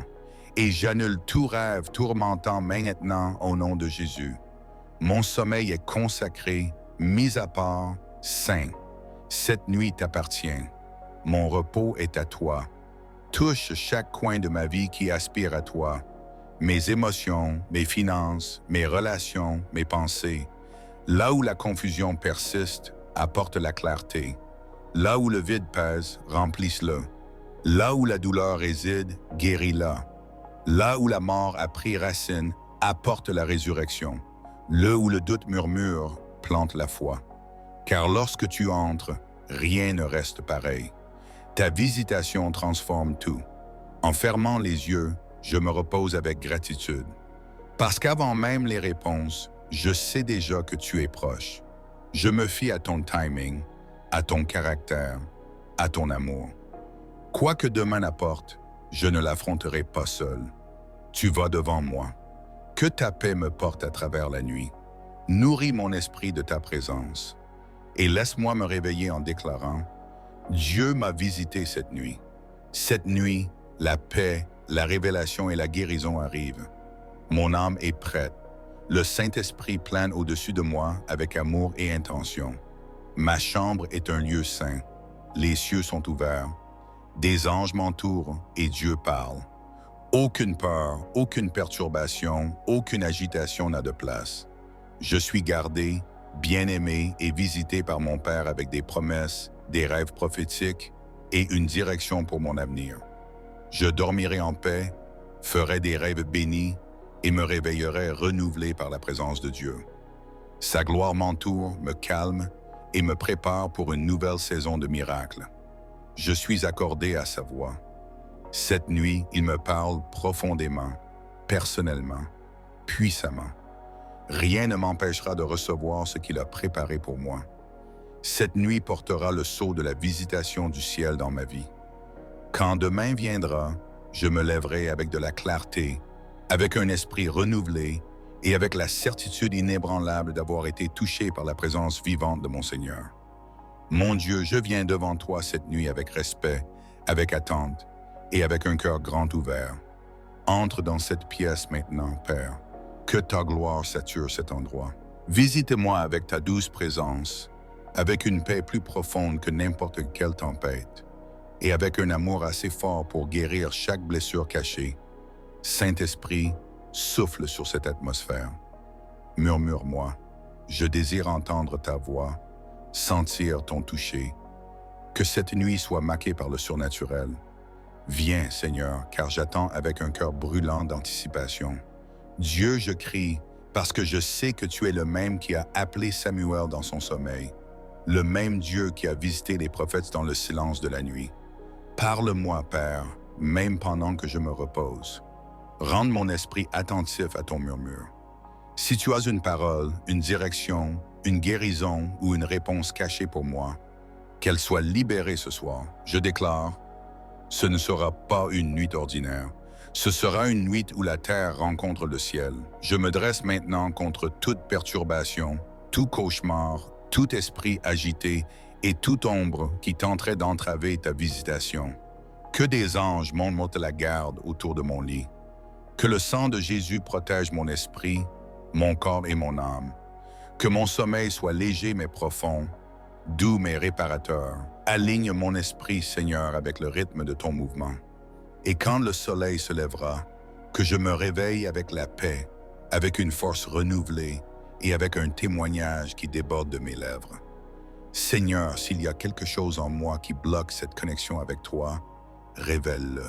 Et j'annule tout rêve tourmentant maintenant au nom de Jésus. Mon sommeil est consacré, mis à part, saint. Cette nuit t'appartient. Mon repos est à toi. Touche chaque coin de ma vie qui aspire à toi. Mes émotions, mes finances, mes relations, mes pensées. Là où la confusion persiste, apporte la clarté. Là où le vide pèse, remplisse-le. Là où la douleur réside, guéris-la. Là où la mort a pris racine, apporte la résurrection. Là où le doute murmure, plante la foi. Car lorsque tu entres, rien ne reste pareil. Ta visitation transforme tout. En fermant les yeux, je me repose avec gratitude. Parce qu'avant même les réponses, je sais déjà que tu es proche. Je me fie à ton timing, à ton caractère, à ton amour. Quoi que demain apporte, je ne l'affronterai pas seul. Tu vas devant moi. Que ta paix me porte à travers la nuit. Nourris mon esprit de ta présence. Et laisse-moi me réveiller en déclarant « Dieu m'a visité cette nuit. Cette nuit, la paix, la révélation et la guérison arrivent. Mon âme est prête. Le Saint-Esprit plane au-dessus de moi avec amour et intention. Ma chambre est un lieu saint. Les cieux sont ouverts. Des anges m'entourent et Dieu parle. Aucune peur, aucune perturbation, aucune agitation n'a de place. Je suis gardé, bien-aimé et visité par mon Père avec des promesses, des rêves prophétiques et une direction pour mon avenir. Je dormirai en paix, ferai des rêves bénis et me réveillerai renouvelé par la présence de Dieu. Sa gloire m'entoure, me calme et me prépare pour une nouvelle saison de miracles. Je suis accordé à sa voix. Cette nuit, il me parle profondément, personnellement, puissamment. Rien ne m'empêchera de recevoir ce qu'il a préparé pour moi. Cette nuit portera le sceau de la visitation du ciel dans ma vie. Quand demain viendra, je me lèverai avec de la clarté, avec un esprit renouvelé et avec la certitude inébranlable d'avoir été touché par la présence vivante de mon Seigneur. Mon Dieu, je viens devant toi cette nuit avec respect, avec attente et avec un cœur grand ouvert. Entre dans cette pièce maintenant, Père. Que ta gloire sature cet endroit. Visite-moi avec ta douce présence, avec une paix plus profonde que n'importe quelle tempête, et avec un amour assez fort pour guérir chaque blessure cachée. Saint-Esprit, souffle sur cette atmosphère. Murmure-moi, je désire entendre ta voix, sentir ton toucher. Que cette nuit soit marquée par le surnaturel. Viens, Seigneur, car j'attends avec un cœur brûlant d'anticipation. Dieu, je crie, parce que je sais que tu es le même qui a appelé Samuel dans son sommeil, le même Dieu qui a visité les prophètes dans le silence de la nuit. Parle-moi, Père, même pendant que je me repose. Rende mon esprit attentif à ton murmure. Si tu as une parole, une direction, une guérison ou une réponse cachée pour moi, qu'elle soit libérée ce soir. Je déclare, ce ne sera pas une nuit ordinaire. Ce sera une nuit où la terre rencontre le ciel. Je me dresse maintenant contre toute perturbation, tout cauchemar, tout esprit agité et toute ombre qui tenterait d'entraver ta visitation. Que des anges montent la garde autour de mon lit. Que le sang de Jésus protège mon esprit, mon corps et mon âme. Que mon sommeil soit léger mais profond. doux mais réparateur. Aligne mon esprit, Seigneur, avec le rythme de ton mouvement. Et quand le soleil se lèvera, que je me réveille avec la paix, avec une force renouvelée et avec un témoignage qui déborde de mes lèvres. Seigneur, s'il y a quelque chose en moi qui bloque cette connexion avec toi, révèle-le.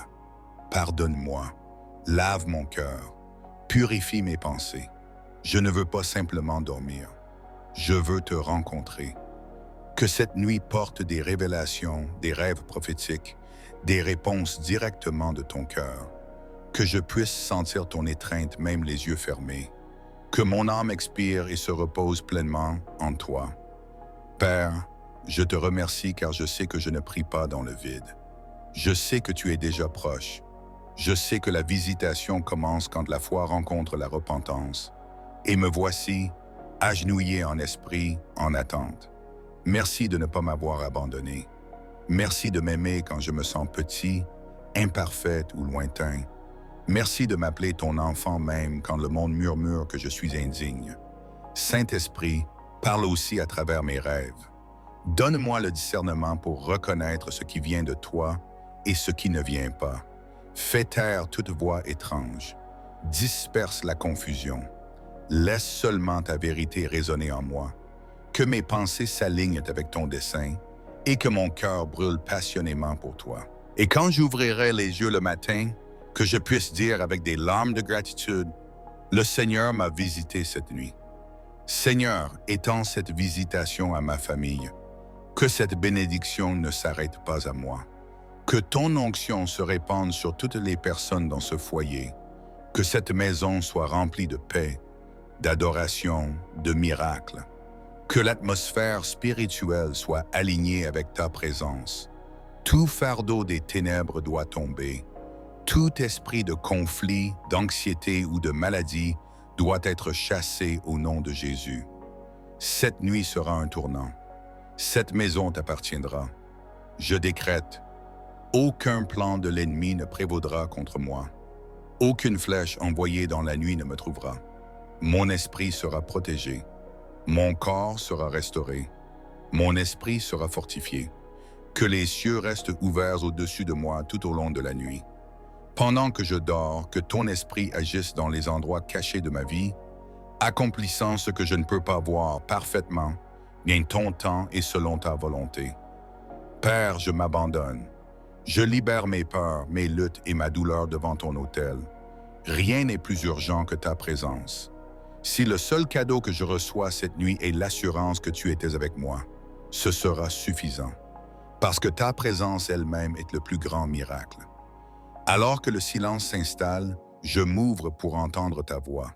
Pardonne-moi, lave mon cœur, purifie mes pensées. Je ne veux pas simplement dormir, je veux te rencontrer. Que cette nuit porte des révélations, des rêves prophétiques, des réponses directement de ton cœur. Que je puisse sentir ton étreinte même les yeux fermés. Que mon âme expire et se repose pleinement en toi. Père, je te remercie car je sais que je ne prie pas dans le vide. Je sais que tu es déjà proche. Je sais que la visitation commence quand la foi rencontre la repentance. Et me voici, agenouillé en esprit, en attente. Merci de ne pas m'avoir abandonné. Merci de m'aimer quand je me sens petit, imparfait ou lointain. Merci de m'appeler ton enfant même quand le monde murmure que je suis indigne. Saint-Esprit, parle aussi à travers mes rêves. Donne-moi le discernement pour reconnaître ce qui vient de toi et ce qui ne vient pas. Fais taire toute voix étrange. Disperse la confusion. Laisse seulement ta vérité résonner en moi. Que mes pensées s'alignent avec ton dessein et que mon cœur brûle passionnément pour toi. Et quand j'ouvrirai les yeux le matin, que je puisse dire avec des larmes de gratitude, le Seigneur m'a visité cette nuit. Seigneur, étends cette visitation à ma famille. Que cette bénédiction ne s'arrête pas à moi. Que ton onction se répande sur toutes les personnes dans ce foyer. Que cette maison soit remplie de paix, d'adoration, de miracles. Que l'atmosphère spirituelle soit alignée avec ta présence. Tout fardeau des ténèbres doit tomber. Tout esprit de conflit, d'anxiété ou de maladie doit être chassé au nom de Jésus. Cette nuit sera un tournant. Cette maison t'appartiendra. Je décrète, aucun plan de l'ennemi ne prévaudra contre moi. Aucune flèche envoyée dans la nuit ne me trouvera. Mon esprit sera protégé. Mon corps sera restauré. Mon esprit sera fortifié. Que les cieux restent ouverts au-dessus de moi tout au long de la nuit. Pendant que je dors, que ton esprit agisse dans les endroits cachés de ma vie, accomplissant ce que je ne peux pas voir parfaitement, bien ton temps et selon ta volonté. Père, je m'abandonne. Je libère mes peurs, mes luttes et ma douleur devant ton autel. Rien n'est plus urgent que ta présence. Si le seul cadeau que je reçois cette nuit est l'assurance que tu étais avec moi, ce sera suffisant. Parce que ta présence elle-même est le plus grand miracle. Alors que le silence s'installe, je m'ouvre pour entendre ta voix.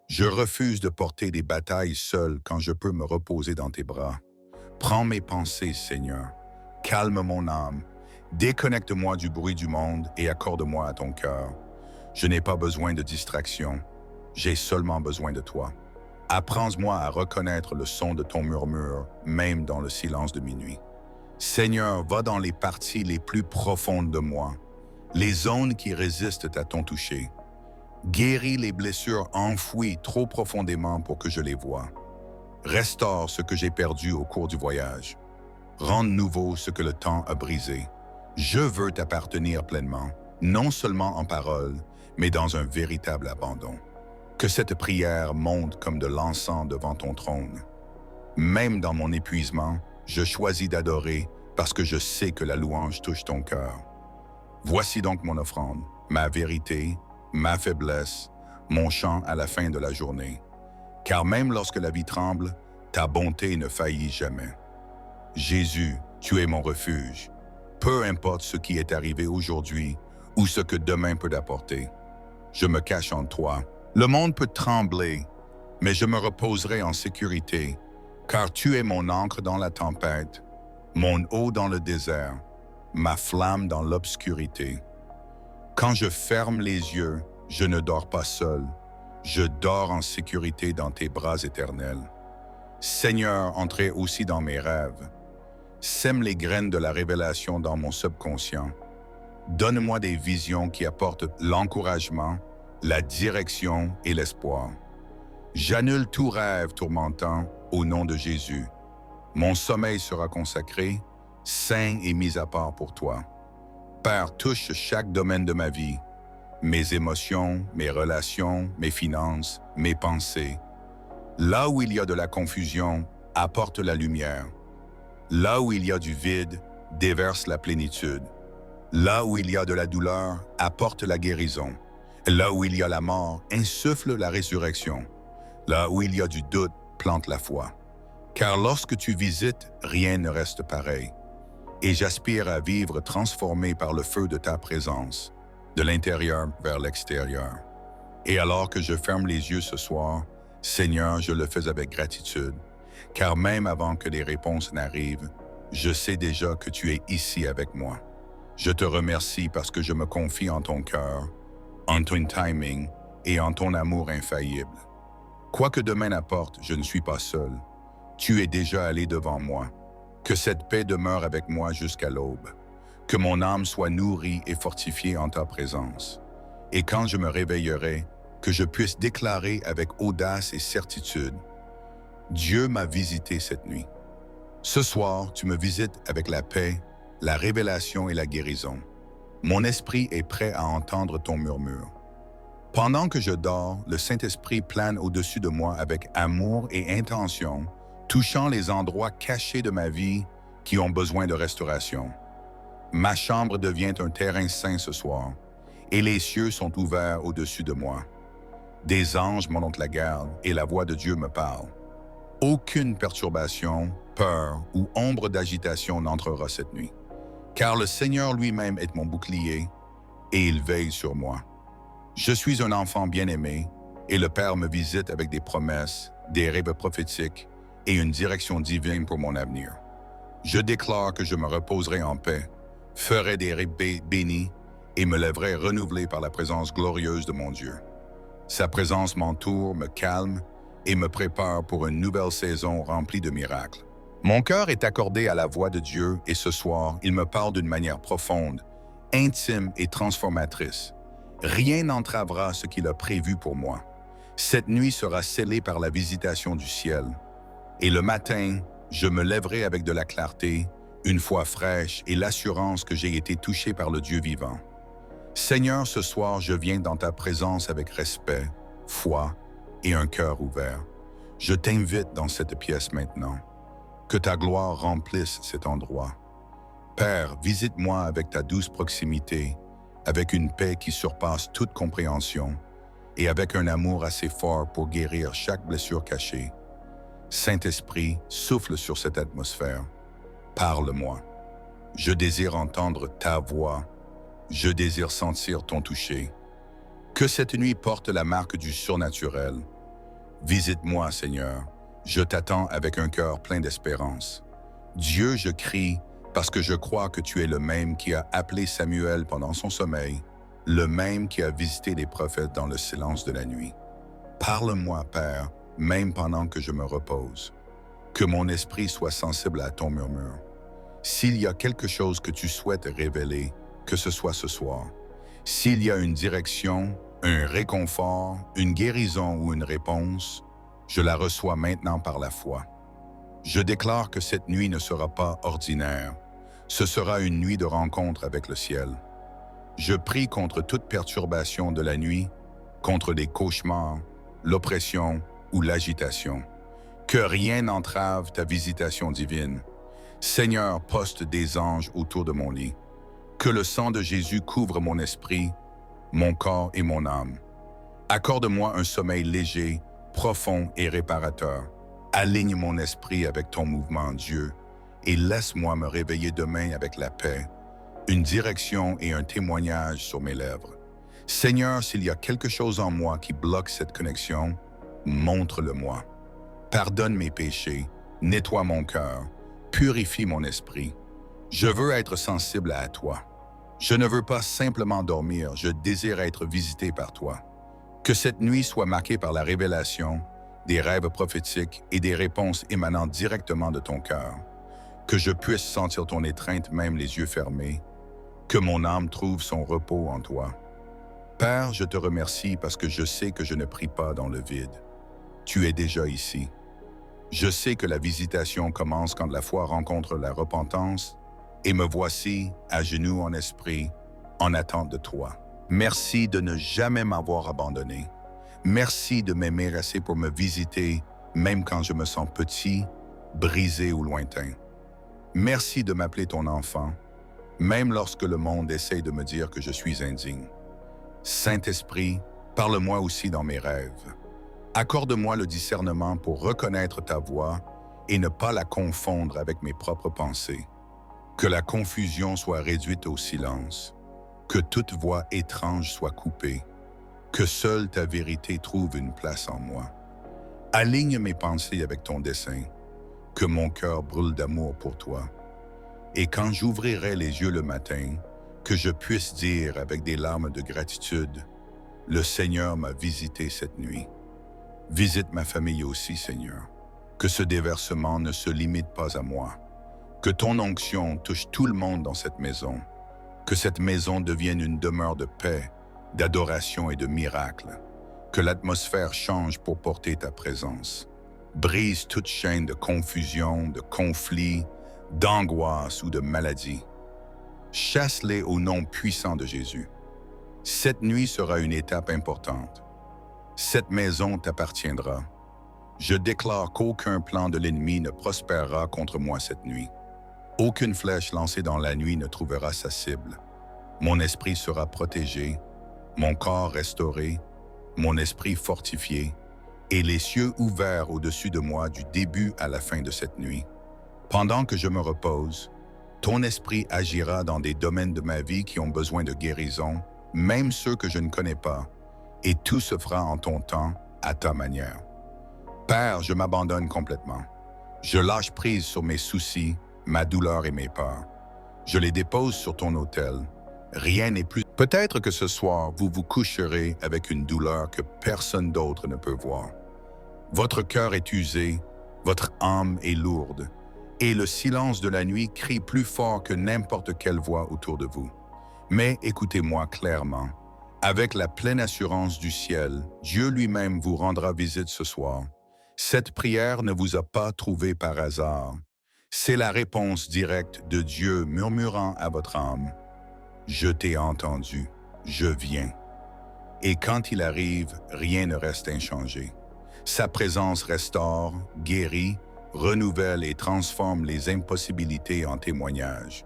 Je refuse de porter des batailles seul quand je peux me reposer dans tes bras. Prends mes pensées, Seigneur. Calme mon âme. Déconnecte-moi du bruit du monde et accorde-moi à ton cœur. Je n'ai pas besoin de distraction. J'ai seulement besoin de toi. Apprends-moi à reconnaître le son de ton murmure, même dans le silence de minuit. Seigneur, va dans les parties les plus profondes de moi, les zones qui résistent à ton toucher. Guéris les blessures enfouies trop profondément pour que je les voie. Restaure ce que j'ai perdu au cours du voyage. Rends nouveau ce que le temps a brisé. Je veux t'appartenir pleinement, non seulement en parole, mais dans un véritable abandon. Que cette prière monte comme de l'encens devant ton trône. Même dans mon épuisement, je choisis d'adorer parce que je sais que la louange touche ton cœur. Voici donc mon offrande, ma vérité, ma faiblesse, mon chant à la fin de la journée. Car même lorsque la vie tremble, ta bonté ne faillit jamais. Jésus, tu es mon refuge. Peu importe ce qui est arrivé aujourd'hui ou ce que demain peut apporter. Je me cache en toi. Le monde peut trembler, mais je me reposerai en sécurité, car tu es mon ancre dans la tempête, mon eau dans le désert, ma flamme dans l'obscurité. Quand je ferme les yeux, je ne dors pas seul, je dors en sécurité dans tes bras éternels. Seigneur, entrez aussi dans mes rêves. Sème les graines de la révélation dans mon subconscient. Donne-moi des visions qui apportent l'encouragement, la direction et l'espoir. J'annule tout rêve tourmentant au nom de Jésus. Mon sommeil sera consacré, saint et mis à part pour toi. Père, touche chaque domaine de ma vie, mes émotions, mes relations, mes finances, mes pensées. Là où il y a de la confusion, apporte la lumière. Là où il y a du vide, déverse la plénitude. Là où il y a de la douleur, apporte la guérison. Là où il y a la mort, insuffle la résurrection. Là où il y a du doute, plante la foi. Car lorsque tu visites, rien ne reste pareil. Et j'aspire à vivre transformé par le feu de ta présence, de l'intérieur vers l'extérieur. Et alors que je ferme les yeux ce soir, Seigneur, je le fais avec gratitude, car même avant que les réponses n'arrivent, je sais déjà que tu es ici avec moi. Je te remercie parce que je me confie en ton cœur, en ton timing et en ton amour infaillible. Quoi que demain apporte, je ne suis pas seul. Tu es déjà allé devant moi. Que cette paix demeure avec moi jusqu'à l'aube. Que mon âme soit nourrie et fortifiée en ta présence. Et quand je me réveillerai, que je puisse déclarer avec audace et certitude, Dieu m'a visité cette nuit. Ce soir, tu me visites avec la paix, la révélation et la guérison. Mon esprit est prêt à entendre ton murmure. Pendant que je dors, le Saint-Esprit plane au-dessus de moi avec amour et intention, touchant les endroits cachés de ma vie qui ont besoin de restauration. Ma chambre devient un terrain saint ce soir, et les cieux sont ouverts au-dessus de moi. Des anges m'ont la garde, et la voix de Dieu me parle. Aucune perturbation, peur ou ombre d'agitation n'entrera cette nuit, car le Seigneur lui-même est mon bouclier, et il veille sur moi. Je suis un enfant bien-aimé, et le Père me visite avec des promesses, des rêves prophétiques et une direction divine pour mon avenir. Je déclare que je me reposerai en paix, ferai des rêves bénis et me lèverai renouvelé par la présence glorieuse de mon Dieu. Sa présence m'entoure, me calme et me prépare pour une nouvelle saison remplie de miracles. Mon cœur est accordé à la voix de Dieu et ce soir, il me parle d'une manière profonde, intime et transformatrice. Rien n'entravera ce qu'il a prévu pour moi. Cette nuit sera scellée par la visitation du ciel. Et le matin, je me lèverai avec de la clarté, une foi fraîche et l'assurance que j'ai été touché par le Dieu vivant. Seigneur, ce soir, je viens dans ta présence avec respect, foi et un cœur ouvert. Je t'invite dans cette pièce maintenant. Que ta gloire remplisse cet endroit. Père, visite-moi avec ta douce proximité, avec une paix qui surpasse toute compréhension et avec un amour assez fort pour guérir chaque blessure cachée. Saint-Esprit, souffle sur cette atmosphère. Parle-moi. Je désire entendre ta voix. Je désire sentir ton toucher. Que cette nuit porte la marque du surnaturel. Visite-moi, Seigneur. Je t'attends avec un cœur plein d'espérance. Dieu, je crie parce que je crois que tu es le même qui a appelé Samuel pendant son sommeil, le même qui a visité les prophètes dans le silence de la nuit. Parle-moi, Père, même pendant que je me repose. Que mon esprit soit sensible à ton murmure. S'il y a quelque chose que tu souhaites révéler, que ce soit ce soir. S'il y a une direction, un réconfort, une guérison ou une réponse, je la reçois maintenant par la foi. Je déclare que cette nuit ne sera pas ordinaire. Ce sera une nuit de rencontre avec le ciel. Je prie contre toute perturbation de la nuit, contre les cauchemars, l'oppression ou l'agitation. Que rien n'entrave ta visitation divine. Seigneur, poste des anges autour de mon lit. Que le sang de Jésus couvre mon esprit, mon corps et mon âme. Accorde-moi un sommeil léger, profond et réparateur. Aligne mon esprit avec ton mouvement, Dieu, et laisse-moi me réveiller demain avec la paix, une direction et un témoignage sur mes lèvres. Seigneur, s'il y a quelque chose en moi qui bloque cette connexion, montre-le-moi. Pardonne mes péchés, nettoie mon cœur, purifie mon esprit. Je veux être sensible à toi. Je ne veux pas simplement dormir, je désire être visité par toi. Que cette nuit soit marquée par la révélation, des rêves prophétiques et des réponses émanant directement de ton cœur. Que je puisse sentir ton étreinte même les yeux fermés. Que mon âme trouve son repos en toi. Père, je te remercie parce que je sais que je ne prie pas dans le vide. Tu es déjà ici. Je sais que la visitation commence quand la foi rencontre la repentance, et me voici, à genoux en esprit, en attente de toi. Merci de ne jamais m'avoir abandonné. Merci de m'aimer assez pour me visiter, même quand je me sens petit, brisé ou lointain. Merci de m'appeler ton enfant, même lorsque le monde essaye de me dire que je suis indigne. Saint-Esprit, parle-moi aussi dans mes rêves. Accorde-moi le discernement pour reconnaître ta voix et ne pas la confondre avec mes propres pensées. Que la confusion soit réduite au silence. Que toute voix étrange soit coupée. Que seule ta vérité trouve une place en moi. Aligne mes pensées avec ton dessein. Que mon cœur brûle d'amour pour toi. Et quand j'ouvrirai les yeux le matin, que je puisse dire avec des larmes de gratitude, « Le Seigneur m'a visité cette nuit. » Visite ma famille aussi, Seigneur. Que ce déversement ne se limite pas à moi. Que ton onction touche tout le monde dans cette maison. Que cette maison devienne une demeure de paix, d'adoration et de miracles. Que l'atmosphère change pour porter ta présence. Brise toute chaîne de confusion, de conflit, d'angoisse ou de maladie. Chasse-les au nom puissant de Jésus. Cette nuit sera une étape importante. Cette maison t'appartiendra. Je déclare qu'aucun plan de l'ennemi ne prospérera contre moi cette nuit. Aucune flèche lancée dans la nuit ne trouvera sa cible. Mon esprit sera protégé, mon corps restauré, mon esprit fortifié, et les cieux ouverts au-dessus de moi du début à la fin de cette nuit. Pendant que je me repose, ton esprit agira dans des domaines de ma vie qui ont besoin de guérison, même ceux que je ne connais pas, et tout se fera en ton temps, à ta manière. Père, je m'abandonne complètement. Je lâche prise sur mes soucis, ma douleur et mes peurs. Je les dépose sur ton autel. Rien n'est plus... Peut-être que ce soir, vous vous coucherez avec une douleur que personne d'autre ne peut voir. Votre cœur est usé, votre âme est lourde, et le silence de la nuit crie plus fort que n'importe quelle voix autour de vous. Mais écoutez-moi clairement. Avec la pleine assurance du ciel, Dieu lui-même vous rendra visite ce soir. Cette prière ne vous a pas trouvé par hasard. C'est la réponse directe de Dieu murmurant à votre âme. « Je t'ai entendu, je viens. » Et quand il arrive, rien ne reste inchangé. Sa présence restaure, guérit, renouvelle et transforme les impossibilités en témoignages.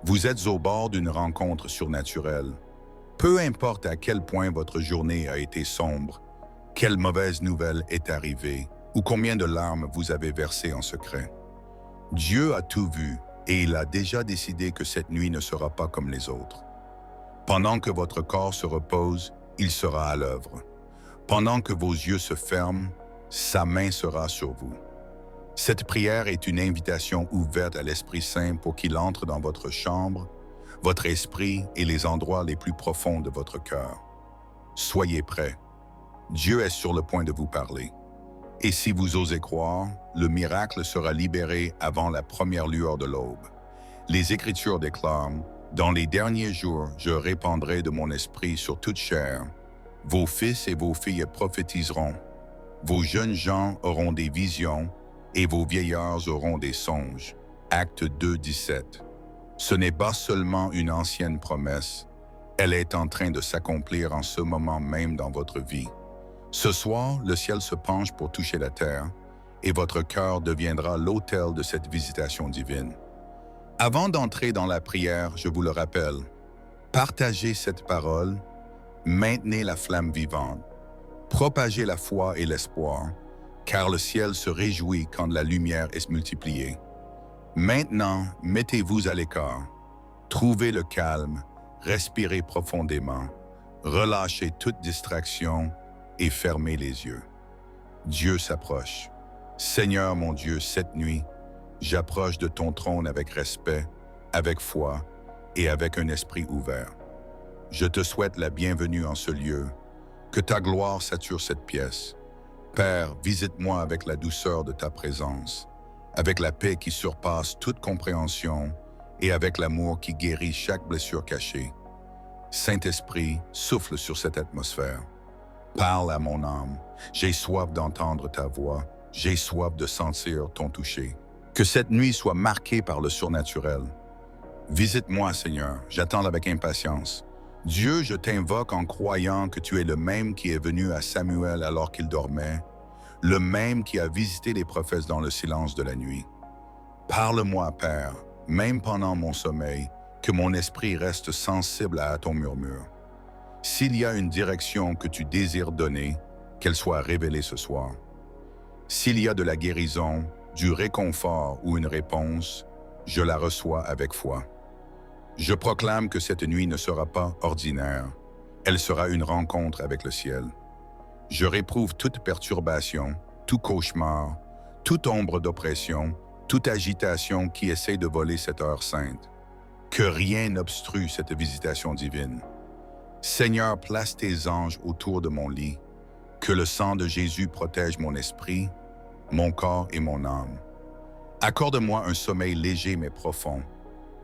Vous êtes au bord d'une rencontre surnaturelle. Peu importe à quel point votre journée a été sombre, quelle mauvaise nouvelle est arrivée ou combien de larmes vous avez versées en secret. Dieu a tout vu et il a déjà décidé que cette nuit ne sera pas comme les autres. Pendant que votre corps se repose, il sera à l'œuvre. Pendant que vos yeux se ferment, sa main sera sur vous. Cette prière est une invitation ouverte à l'Esprit Saint pour qu'il entre dans votre chambre, votre esprit et les endroits les plus profonds de votre cœur. Soyez prêts. Dieu est sur le point de vous parler. Et si vous osez croire, le miracle sera libéré avant la première lueur de l'aube. Les Écritures déclarent « Dans les derniers jours, je répandrai de mon esprit sur toute chair. Vos fils et vos filles prophétiseront. Vos jeunes gens auront des visions et vos vieillards auront des songes. » Acte 2, 17. Ce n'est pas seulement une ancienne promesse, elle est en train de s'accomplir en ce moment même dans votre vie. Ce soir, le ciel se penche pour toucher la terre, et votre cœur deviendra l'autel de cette visitation divine. Avant d'entrer dans la prière, je vous le rappelle, partagez cette parole, maintenez la flamme vivante, propagez la foi et l'espoir, car le ciel se réjouit quand la lumière est multipliée. Maintenant, mettez-vous à l'écart, trouvez le calme, respirez profondément, relâchez toute distraction et fermez les yeux. Dieu s'approche. Seigneur mon Dieu, cette nuit, j'approche de ton trône avec respect, avec foi et avec un esprit ouvert. Je te souhaite la bienvenue en ce lieu, que ta gloire sature cette pièce. Père, visite-moi avec la douceur de ta présence, avec la paix qui surpasse toute compréhension et avec l'amour qui guérit chaque blessure cachée. Saint-Esprit, souffle sur cette atmosphère. Parle à mon âme, j'ai soif d'entendre ta voix, j'ai soif de sentir ton toucher. Que cette nuit soit marquée par le surnaturel. Visite-moi, Seigneur, j'attends avec impatience. Dieu, je t'invoque en croyant que tu es le même qui est venu à Samuel alors qu'il dormait, le même qui a visité les prophètes dans le silence de la nuit. Parle-moi, Père, même pendant mon sommeil, que mon esprit reste sensible à ton murmure. S'il y a une direction que tu désires donner, qu'elle soit révélée ce soir. S'il y a de la guérison, du réconfort ou une réponse, je la reçois avec foi. Je proclame que cette nuit ne sera pas ordinaire. Elle sera une rencontre avec le ciel. Je réprouve toute perturbation, tout cauchemar, toute ombre d'oppression, toute agitation qui essaie de voler cette heure sainte. Que rien n'obstrue cette visitation divine. Seigneur, place tes anges autour de mon lit. Que le sang de Jésus protège mon esprit, mon corps et mon âme. Accorde-moi un sommeil léger mais profond,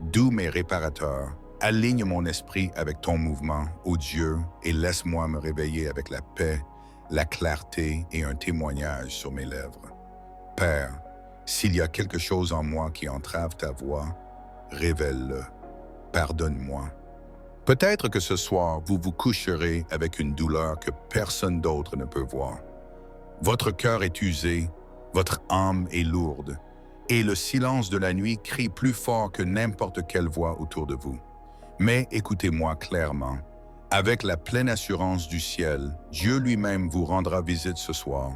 doux mais réparateur. Aligne mon esprit avec ton mouvement, ô Dieu, et laisse-moi me réveiller avec la paix, la clarté et un témoignage sur mes lèvres. Père, s'il y a quelque chose en moi qui entrave ta voix, révèle-le. Pardonne-moi. Peut-être que ce soir, vous vous coucherez avec une douleur que personne d'autre ne peut voir. Votre cœur est usé, votre âme est lourde, et le silence de la nuit crie plus fort que n'importe quelle voix autour de vous. Mais écoutez-moi clairement. Avec la pleine assurance du ciel, Dieu lui-même vous rendra visite ce soir.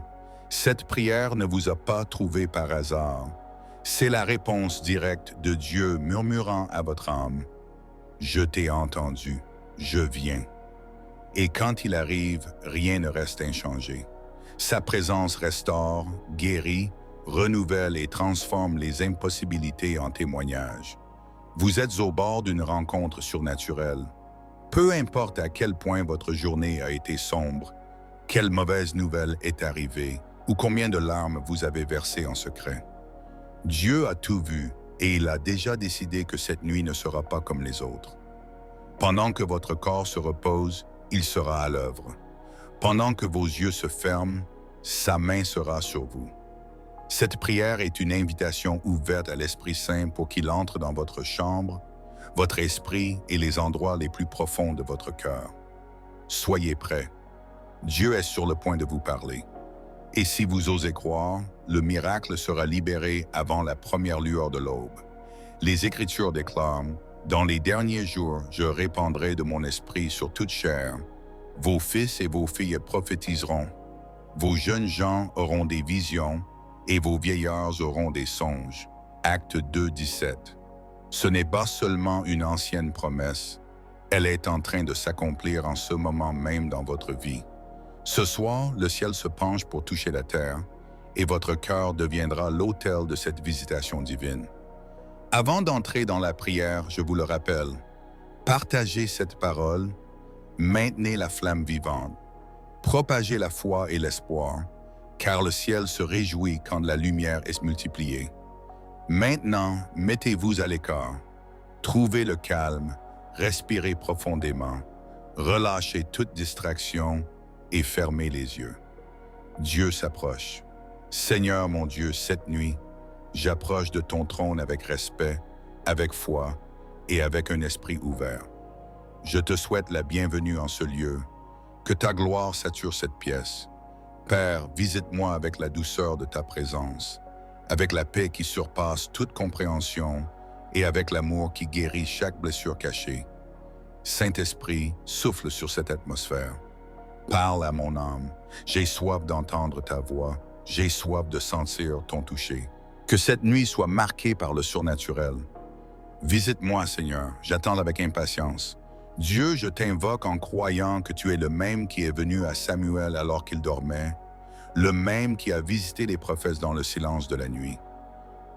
Cette prière ne vous a pas trouvé par hasard. C'est la réponse directe de Dieu murmurant à votre âme. Je t'ai entendu, je viens. Et quand il arrive, rien ne reste inchangé. Sa présence restaure, guérit, renouvelle et transforme les impossibilités en témoignages. Vous êtes au bord d'une rencontre surnaturelle. Peu importe à quel point votre journée a été sombre, quelle mauvaise nouvelle est arrivée ou combien de larmes vous avez versées en secret. Dieu a tout vu et il a déjà décidé que cette nuit ne sera pas comme les autres. Pendant que votre corps se repose, il sera à l'œuvre. Pendant que vos yeux se ferment, sa main sera sur vous. Cette prière est une invitation ouverte à l'Esprit Saint pour qu'il entre dans votre chambre, votre esprit et les endroits les plus profonds de votre cœur. Soyez prêts. Dieu est sur le point de vous parler. Et si vous osez croire, le miracle sera libéré avant la première lueur de l'aube. Les Écritures déclarent « Dans les derniers jours, je répandrai de mon esprit sur toute chair. Vos fils et vos filles prophétiseront. Vos jeunes gens auront des visions et vos vieillards auront des songes. » Acte 2, 17. Ce n'est pas seulement une ancienne promesse, elle est en train de s'accomplir en ce moment même dans votre vie. Ce soir, le ciel se penche pour toucher la terre et votre cœur deviendra l'autel de cette visitation divine. Avant d'entrer dans la prière, je vous le rappelle, partagez cette parole, maintenez la flamme vivante, propagez la foi et l'espoir, car le ciel se réjouit quand la lumière est multipliée. Maintenant, mettez-vous à l'écart, trouvez le calme, respirez profondément, relâchez toute distraction et fermez les yeux. Dieu s'approche. Seigneur mon Dieu, cette nuit, j'approche de ton trône avec respect, avec foi et avec un esprit ouvert. Je te souhaite la bienvenue en ce lieu, que ta gloire sature cette pièce. Père, visite-moi avec la douceur de ta présence, avec la paix qui surpasse toute compréhension et avec l'amour qui guérit chaque blessure cachée. Saint-Esprit, souffle sur cette atmosphère. Parle à mon âme, j'ai soif d'entendre ta voix, j'ai soif de sentir ton toucher. Que cette nuit soit marquée par le surnaturel. Visite-moi, Seigneur, j'attends avec impatience. Dieu, je t'invoque en croyant que tu es le même qui est venu à Samuel alors qu'il dormait, le même qui a visité les prophètes dans le silence de la nuit.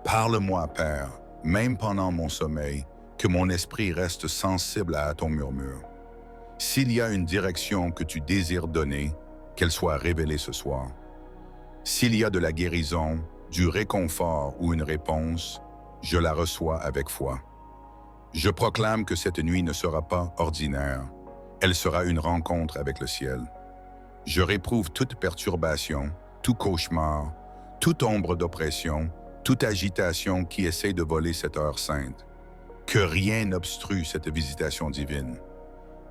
Parle-moi, Père, même pendant mon sommeil, que mon esprit reste sensible à ton murmure. S'il y a une direction que tu désires donner, qu'elle soit révélée ce soir. S'il y a de la guérison, du réconfort ou une réponse, je la reçois avec foi. Je proclame que cette nuit ne sera pas ordinaire. Elle sera une rencontre avec le ciel. Je réprouve toute perturbation, tout cauchemar, toute ombre d'oppression, toute agitation qui essaie de voler cette heure sainte. Que rien n'obstrue cette visitation divine.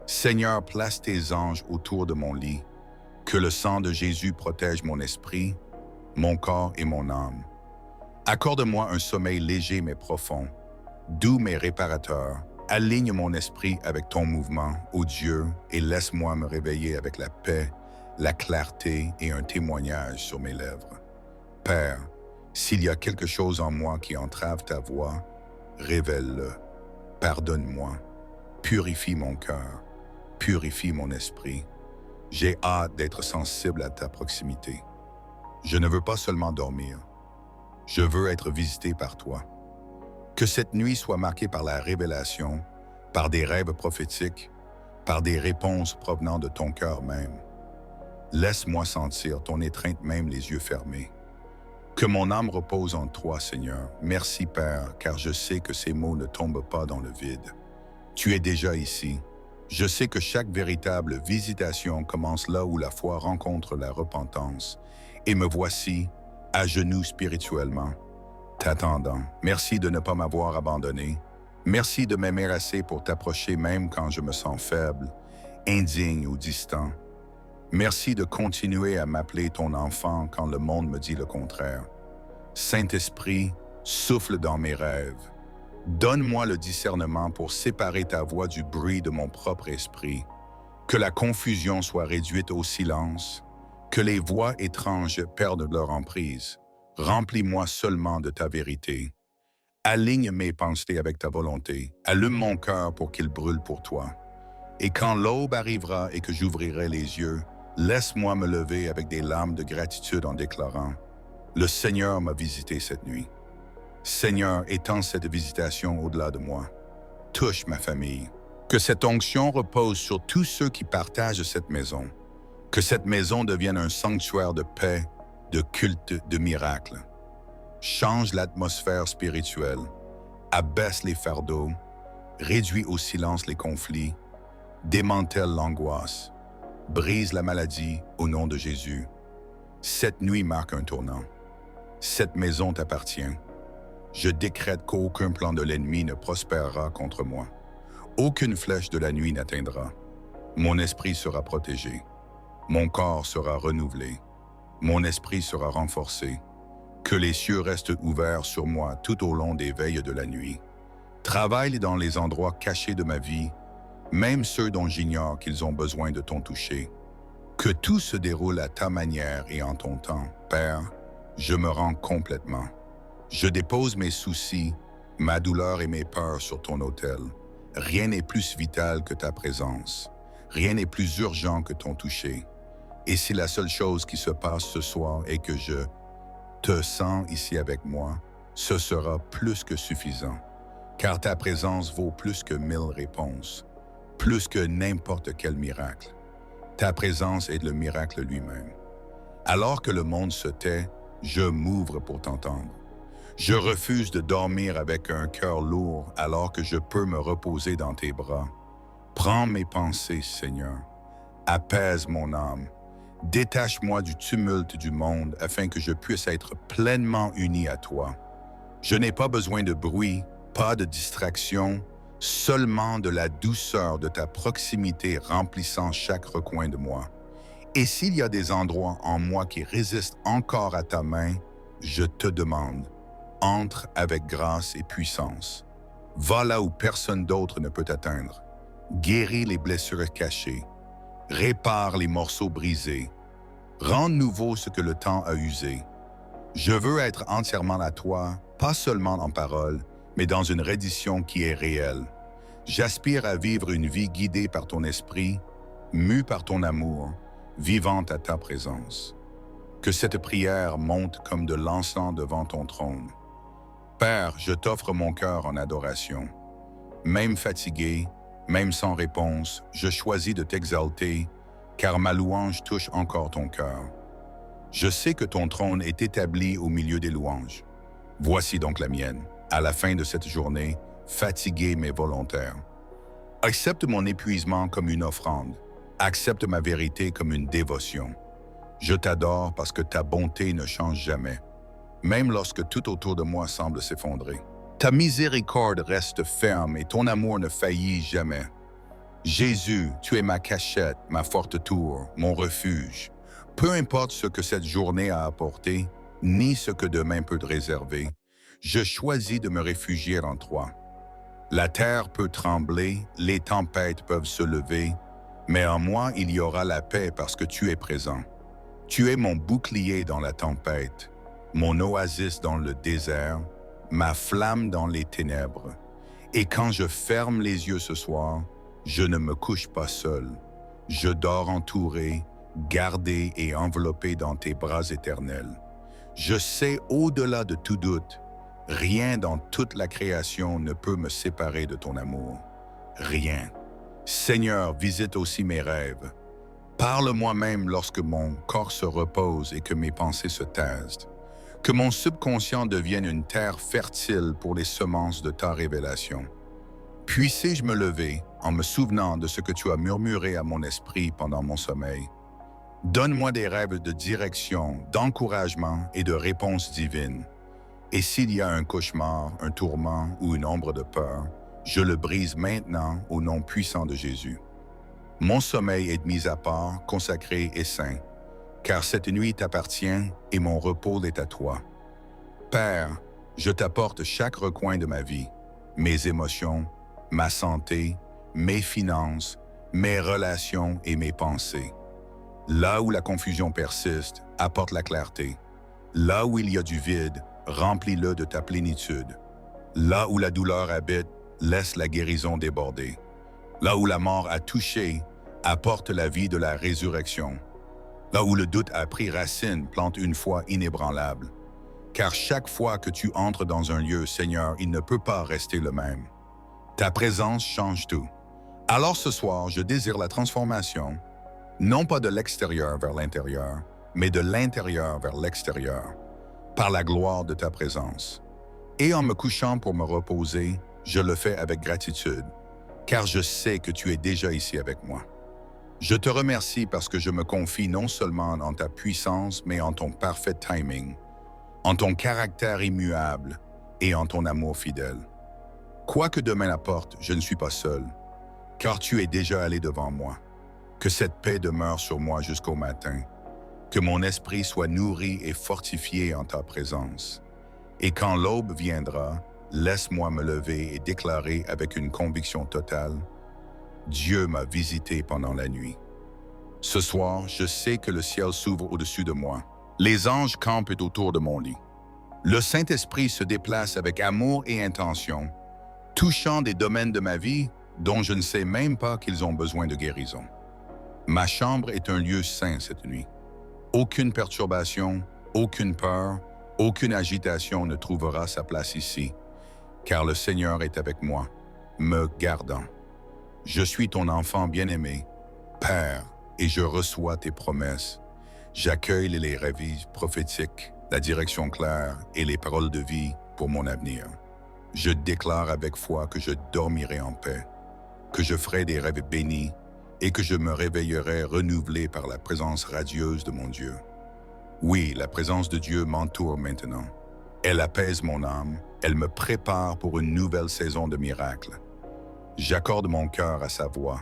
Seigneur, place tes anges autour de mon lit. Que le sang de Jésus protège mon esprit, mon corps et mon âme. Accorde-moi un sommeil léger mais profond, doux mais réparateur. Aligne mon esprit avec ton mouvement, ô Dieu, et laisse-moi me réveiller avec la paix, la clarté et un témoignage sur mes lèvres. Père, s'il y a quelque chose en moi qui entrave ta voix, révèle-le. Pardonne-moi. Purifie mon cœur. Purifie mon esprit. J'ai hâte d'être sensible à ta proximité. Je ne veux pas seulement dormir. Je veux être visité par toi. Que cette nuit soit marquée par la révélation, par des rêves prophétiques, par des réponses provenant de ton cœur même. Laisse-moi sentir ton étreinte même les yeux fermés. Que mon âme repose en toi, Seigneur. Merci, Père, car je sais que ces mots ne tombent pas dans le vide. Tu es déjà ici. Je sais que chaque véritable visitation commence là où la foi rencontre la repentance. Et me voici, à genoux spirituellement, t'attendant. Merci de ne pas m'avoir abandonné. Merci de m'aimer assez pour t'approcher même quand je me sens faible, indigne ou distant. Merci de continuer à m'appeler ton enfant quand le monde me dit le contraire. Saint-Esprit, souffle dans mes rêves. Donne-moi le discernement pour séparer ta voix du bruit de mon propre esprit. Que la confusion soit réduite au silence. Que les voix étranges perdent leur emprise. Remplis-moi seulement de ta vérité. Aligne mes pensées avec ta volonté. Allume mon cœur pour qu'il brûle pour toi. Et quand l'aube arrivera et que j'ouvrirai les yeux, laisse-moi me lever avec des larmes de gratitude en déclarant « Le Seigneur m'a visité cette nuit. Seigneur, étends cette visitation au-delà de moi. Touche ma famille. Que cette onction repose sur tous ceux qui partagent cette maison. Que cette maison devienne un sanctuaire de paix, de culte, de miracles. Change l'atmosphère spirituelle. Abaisse les fardeaux. Réduis au silence les conflits. Démantèle l'angoisse. Brise la maladie au nom de Jésus. Cette nuit marque un tournant. Cette maison t'appartient. Je décrète qu'aucun plan de l'ennemi ne prospérera contre moi. Aucune flèche de la nuit n'atteindra. Mon esprit sera protégé. Mon corps sera renouvelé. Mon esprit sera renforcé. Que les cieux restent ouverts sur moi tout au long des veilles de la nuit. Travaille dans les endroits cachés de ma vie, même ceux dont j'ignore qu'ils ont besoin de ton toucher. Que tout se déroule à ta manière et en ton temps. Père, je me rends complètement. Je dépose mes soucis, ma douleur et mes peurs sur ton autel. Rien n'est plus vital que ta présence. Rien n'est plus urgent que ton toucher. Et si la seule chose qui se passe ce soir est que je te sens ici avec moi, ce sera plus que suffisant. Car ta présence vaut plus que 1000 réponses, plus que n'importe quel miracle. Ta présence est le miracle lui-même. Alors que le monde se tait, je m'ouvre pour t'entendre. Je refuse de dormir avec un cœur lourd alors que je peux me reposer dans tes bras. Prends mes pensées, Seigneur. Apaise mon âme. Détache-moi du tumulte du monde afin que je puisse être pleinement uni à toi. Je n'ai pas besoin de bruit, pas de distraction, seulement de la douceur de ta proximité remplissant chaque recoin de moi. Et s'il y a des endroits en moi qui résistent encore à ta main, je te demande, entre avec grâce et puissance. Va là où personne d'autre ne peut atteindre. Guéris les blessures cachées. Répare les morceaux brisés. Rends nouveau ce que le temps a usé. Je veux être entièrement à toi, pas seulement en parole, mais dans une reddition qui est réelle. J'aspire à vivre une vie guidée par ton esprit, mue par ton amour, vivante à ta présence. Que cette prière monte comme de l'encens devant ton trône. Père, je t'offre mon cœur en adoration. Même fatigué, même sans réponse, je choisis de t'exalter, car ma louange touche encore ton cœur. Je sais que ton trône est établi au milieu des louanges. Voici donc la mienne, à la fin de cette journée, fatigué mais volontaire. Accepte mon épuisement comme une offrande. Accepte ma vérité comme une dévotion. Je t'adore parce que ta bonté ne change jamais. même lorsque tout autour de moi semble s'effondrer. Ta miséricorde reste ferme et ton amour ne faillit jamais. Jésus, tu es ma cachette, ma forte tour, mon refuge. Peu importe ce que cette journée a apporté, ni ce que demain peut te réserver, je choisis de me réfugier en toi. La terre peut trembler, les tempêtes peuvent se lever, mais en moi il y aura la paix parce que tu es présent. Tu es mon bouclier dans la tempête, mon oasis dans le désert, ma flamme dans les ténèbres. Et quand je ferme les yeux ce soir, je ne me couche pas seul. Je dors entouré, gardé et enveloppé dans tes bras éternels. Je sais au-delà de tout doute, rien dans toute la création ne peut me séparer de ton amour. Rien. Seigneur, visite aussi mes rêves. Parle-moi même lorsque mon corps se repose et que mes pensées se taisent. Que mon subconscient devienne une terre fertile pour les semences de ta révélation. Puissé-je me lever en me souvenant de ce que tu as murmuré à mon esprit pendant mon sommeil. Donne-moi des rêves de direction, d'encouragement et de réponse divine. Et s'il y a un cauchemar, un tourment ou une ombre de peur, je le brise maintenant au nom puissant de Jésus. Mon sommeil est mis à part, consacré et saint, car cette nuit t'appartient et mon repos est à toi. Père, je t'apporte chaque recoin de ma vie, mes émotions, ma santé, mes finances, mes relations et mes pensées. Là où la confusion persiste, apporte la clarté. Là où il y a du vide, remplis-le de ta plénitude. Là où la douleur habite, laisse la guérison déborder. Là où la mort a touché, apporte la vie de la résurrection. Là où le doute a pris racine, plante une foi inébranlable. Car chaque fois que tu entres dans un lieu, Seigneur, il ne peut pas rester le même. Ta présence change tout. Alors ce soir, je désire la transformation, non pas de l'extérieur vers l'intérieur, mais de l'intérieur vers l'extérieur, par la gloire de ta présence. Et en me couchant pour me reposer, je le fais avec gratitude, car je sais que tu es déjà ici avec moi. Je te remercie parce que je me confie non seulement en ta puissance, mais en ton parfait timing, en ton caractère immuable et en ton amour fidèle. Quoi que demain apporte, je ne suis pas seul, car tu es déjà allé devant moi. Que cette paix demeure sur moi jusqu'au matin, que mon esprit soit nourri et fortifié en ta présence. Et quand l'aube viendra, laisse-moi me lever et déclarer avec une conviction totale, Dieu m'a visité pendant la nuit. Ce soir, je sais que le ciel s'ouvre au-dessus de moi. Les anges campent autour de mon lit. Le Saint-Esprit se déplace avec amour et intention, touchant des domaines de ma vie dont je ne sais même pas qu'ils ont besoin de guérison. Ma chambre est un lieu saint cette nuit. Aucune perturbation, aucune peur, aucune agitation ne trouvera sa place ici, car le Seigneur est avec moi, me gardant. Je suis ton enfant bien-aimé, Père, et je reçois tes promesses. J'accueille les rêves prophétiques, la direction claire et les paroles de vie pour mon avenir. Je déclare avec foi que je dormirai en paix, que je ferai des rêves bénis et que je me réveillerai renouvelé par la présence radieuse de mon Dieu. Oui, la présence de Dieu m'entoure maintenant. Elle apaise mon âme, elle me prépare pour une nouvelle saison de miracles. J'accorde mon cœur à sa voix.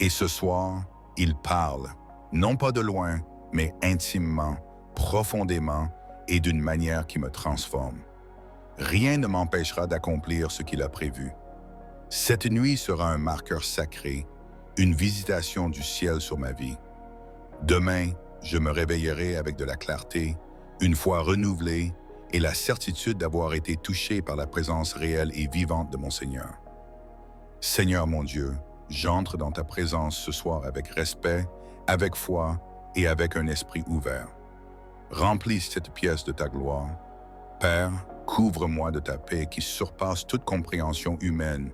Et ce soir, il parle, non pas de loin, mais intimement, profondément et d'une manière qui me transforme. Rien ne m'empêchera d'accomplir ce qu'il a prévu. Cette nuit sera un marqueur sacré, une visitation du ciel sur ma vie. Demain, je me réveillerai avec de la clarté, une foi renouvelée et la certitude d'avoir été touché par la présence réelle et vivante de mon Seigneur. Seigneur mon Dieu, j'entre dans ta présence ce soir avec respect, avec foi et avec un esprit ouvert. Remplis cette pièce de ta gloire. Père, couvre-moi de ta paix qui surpasse toute compréhension humaine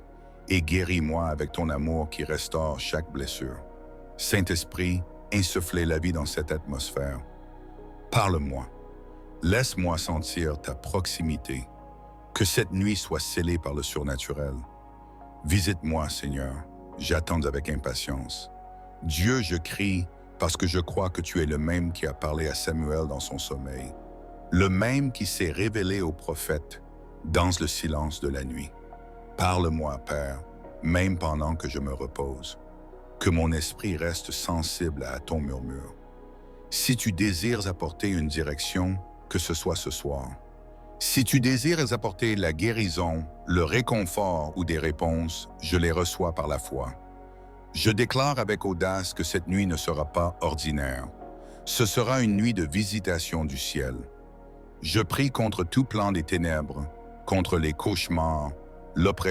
et guéris-moi avec ton amour qui restaure chaque blessure. Saint-Esprit, insufflez la vie dans cette atmosphère. Parle-moi. Laisse-moi sentir ta proximité. Que cette nuit soit scellée par le surnaturel. Visite-moi, Seigneur. J'attends avec impatience. Dieu, je crie parce que je crois que tu es le même qui a parlé à Samuel dans son sommeil. le même qui s'est révélé au prophète dans le silence de la nuit. Parle-moi, Père, même pendant que je me repose, que mon esprit reste sensible à ton murmure. Si tu désires apporter une direction, que ce soit ce soir. Si tu désires apporter la guérison, le réconfort ou des réponses, je les reçois par la foi. Je déclare avec audace que cette nuit ne sera pas ordinaire. Ce sera une nuit de visitation du ciel. Je prie contre tout plan des ténèbres, contre les cauchemars, l'oppression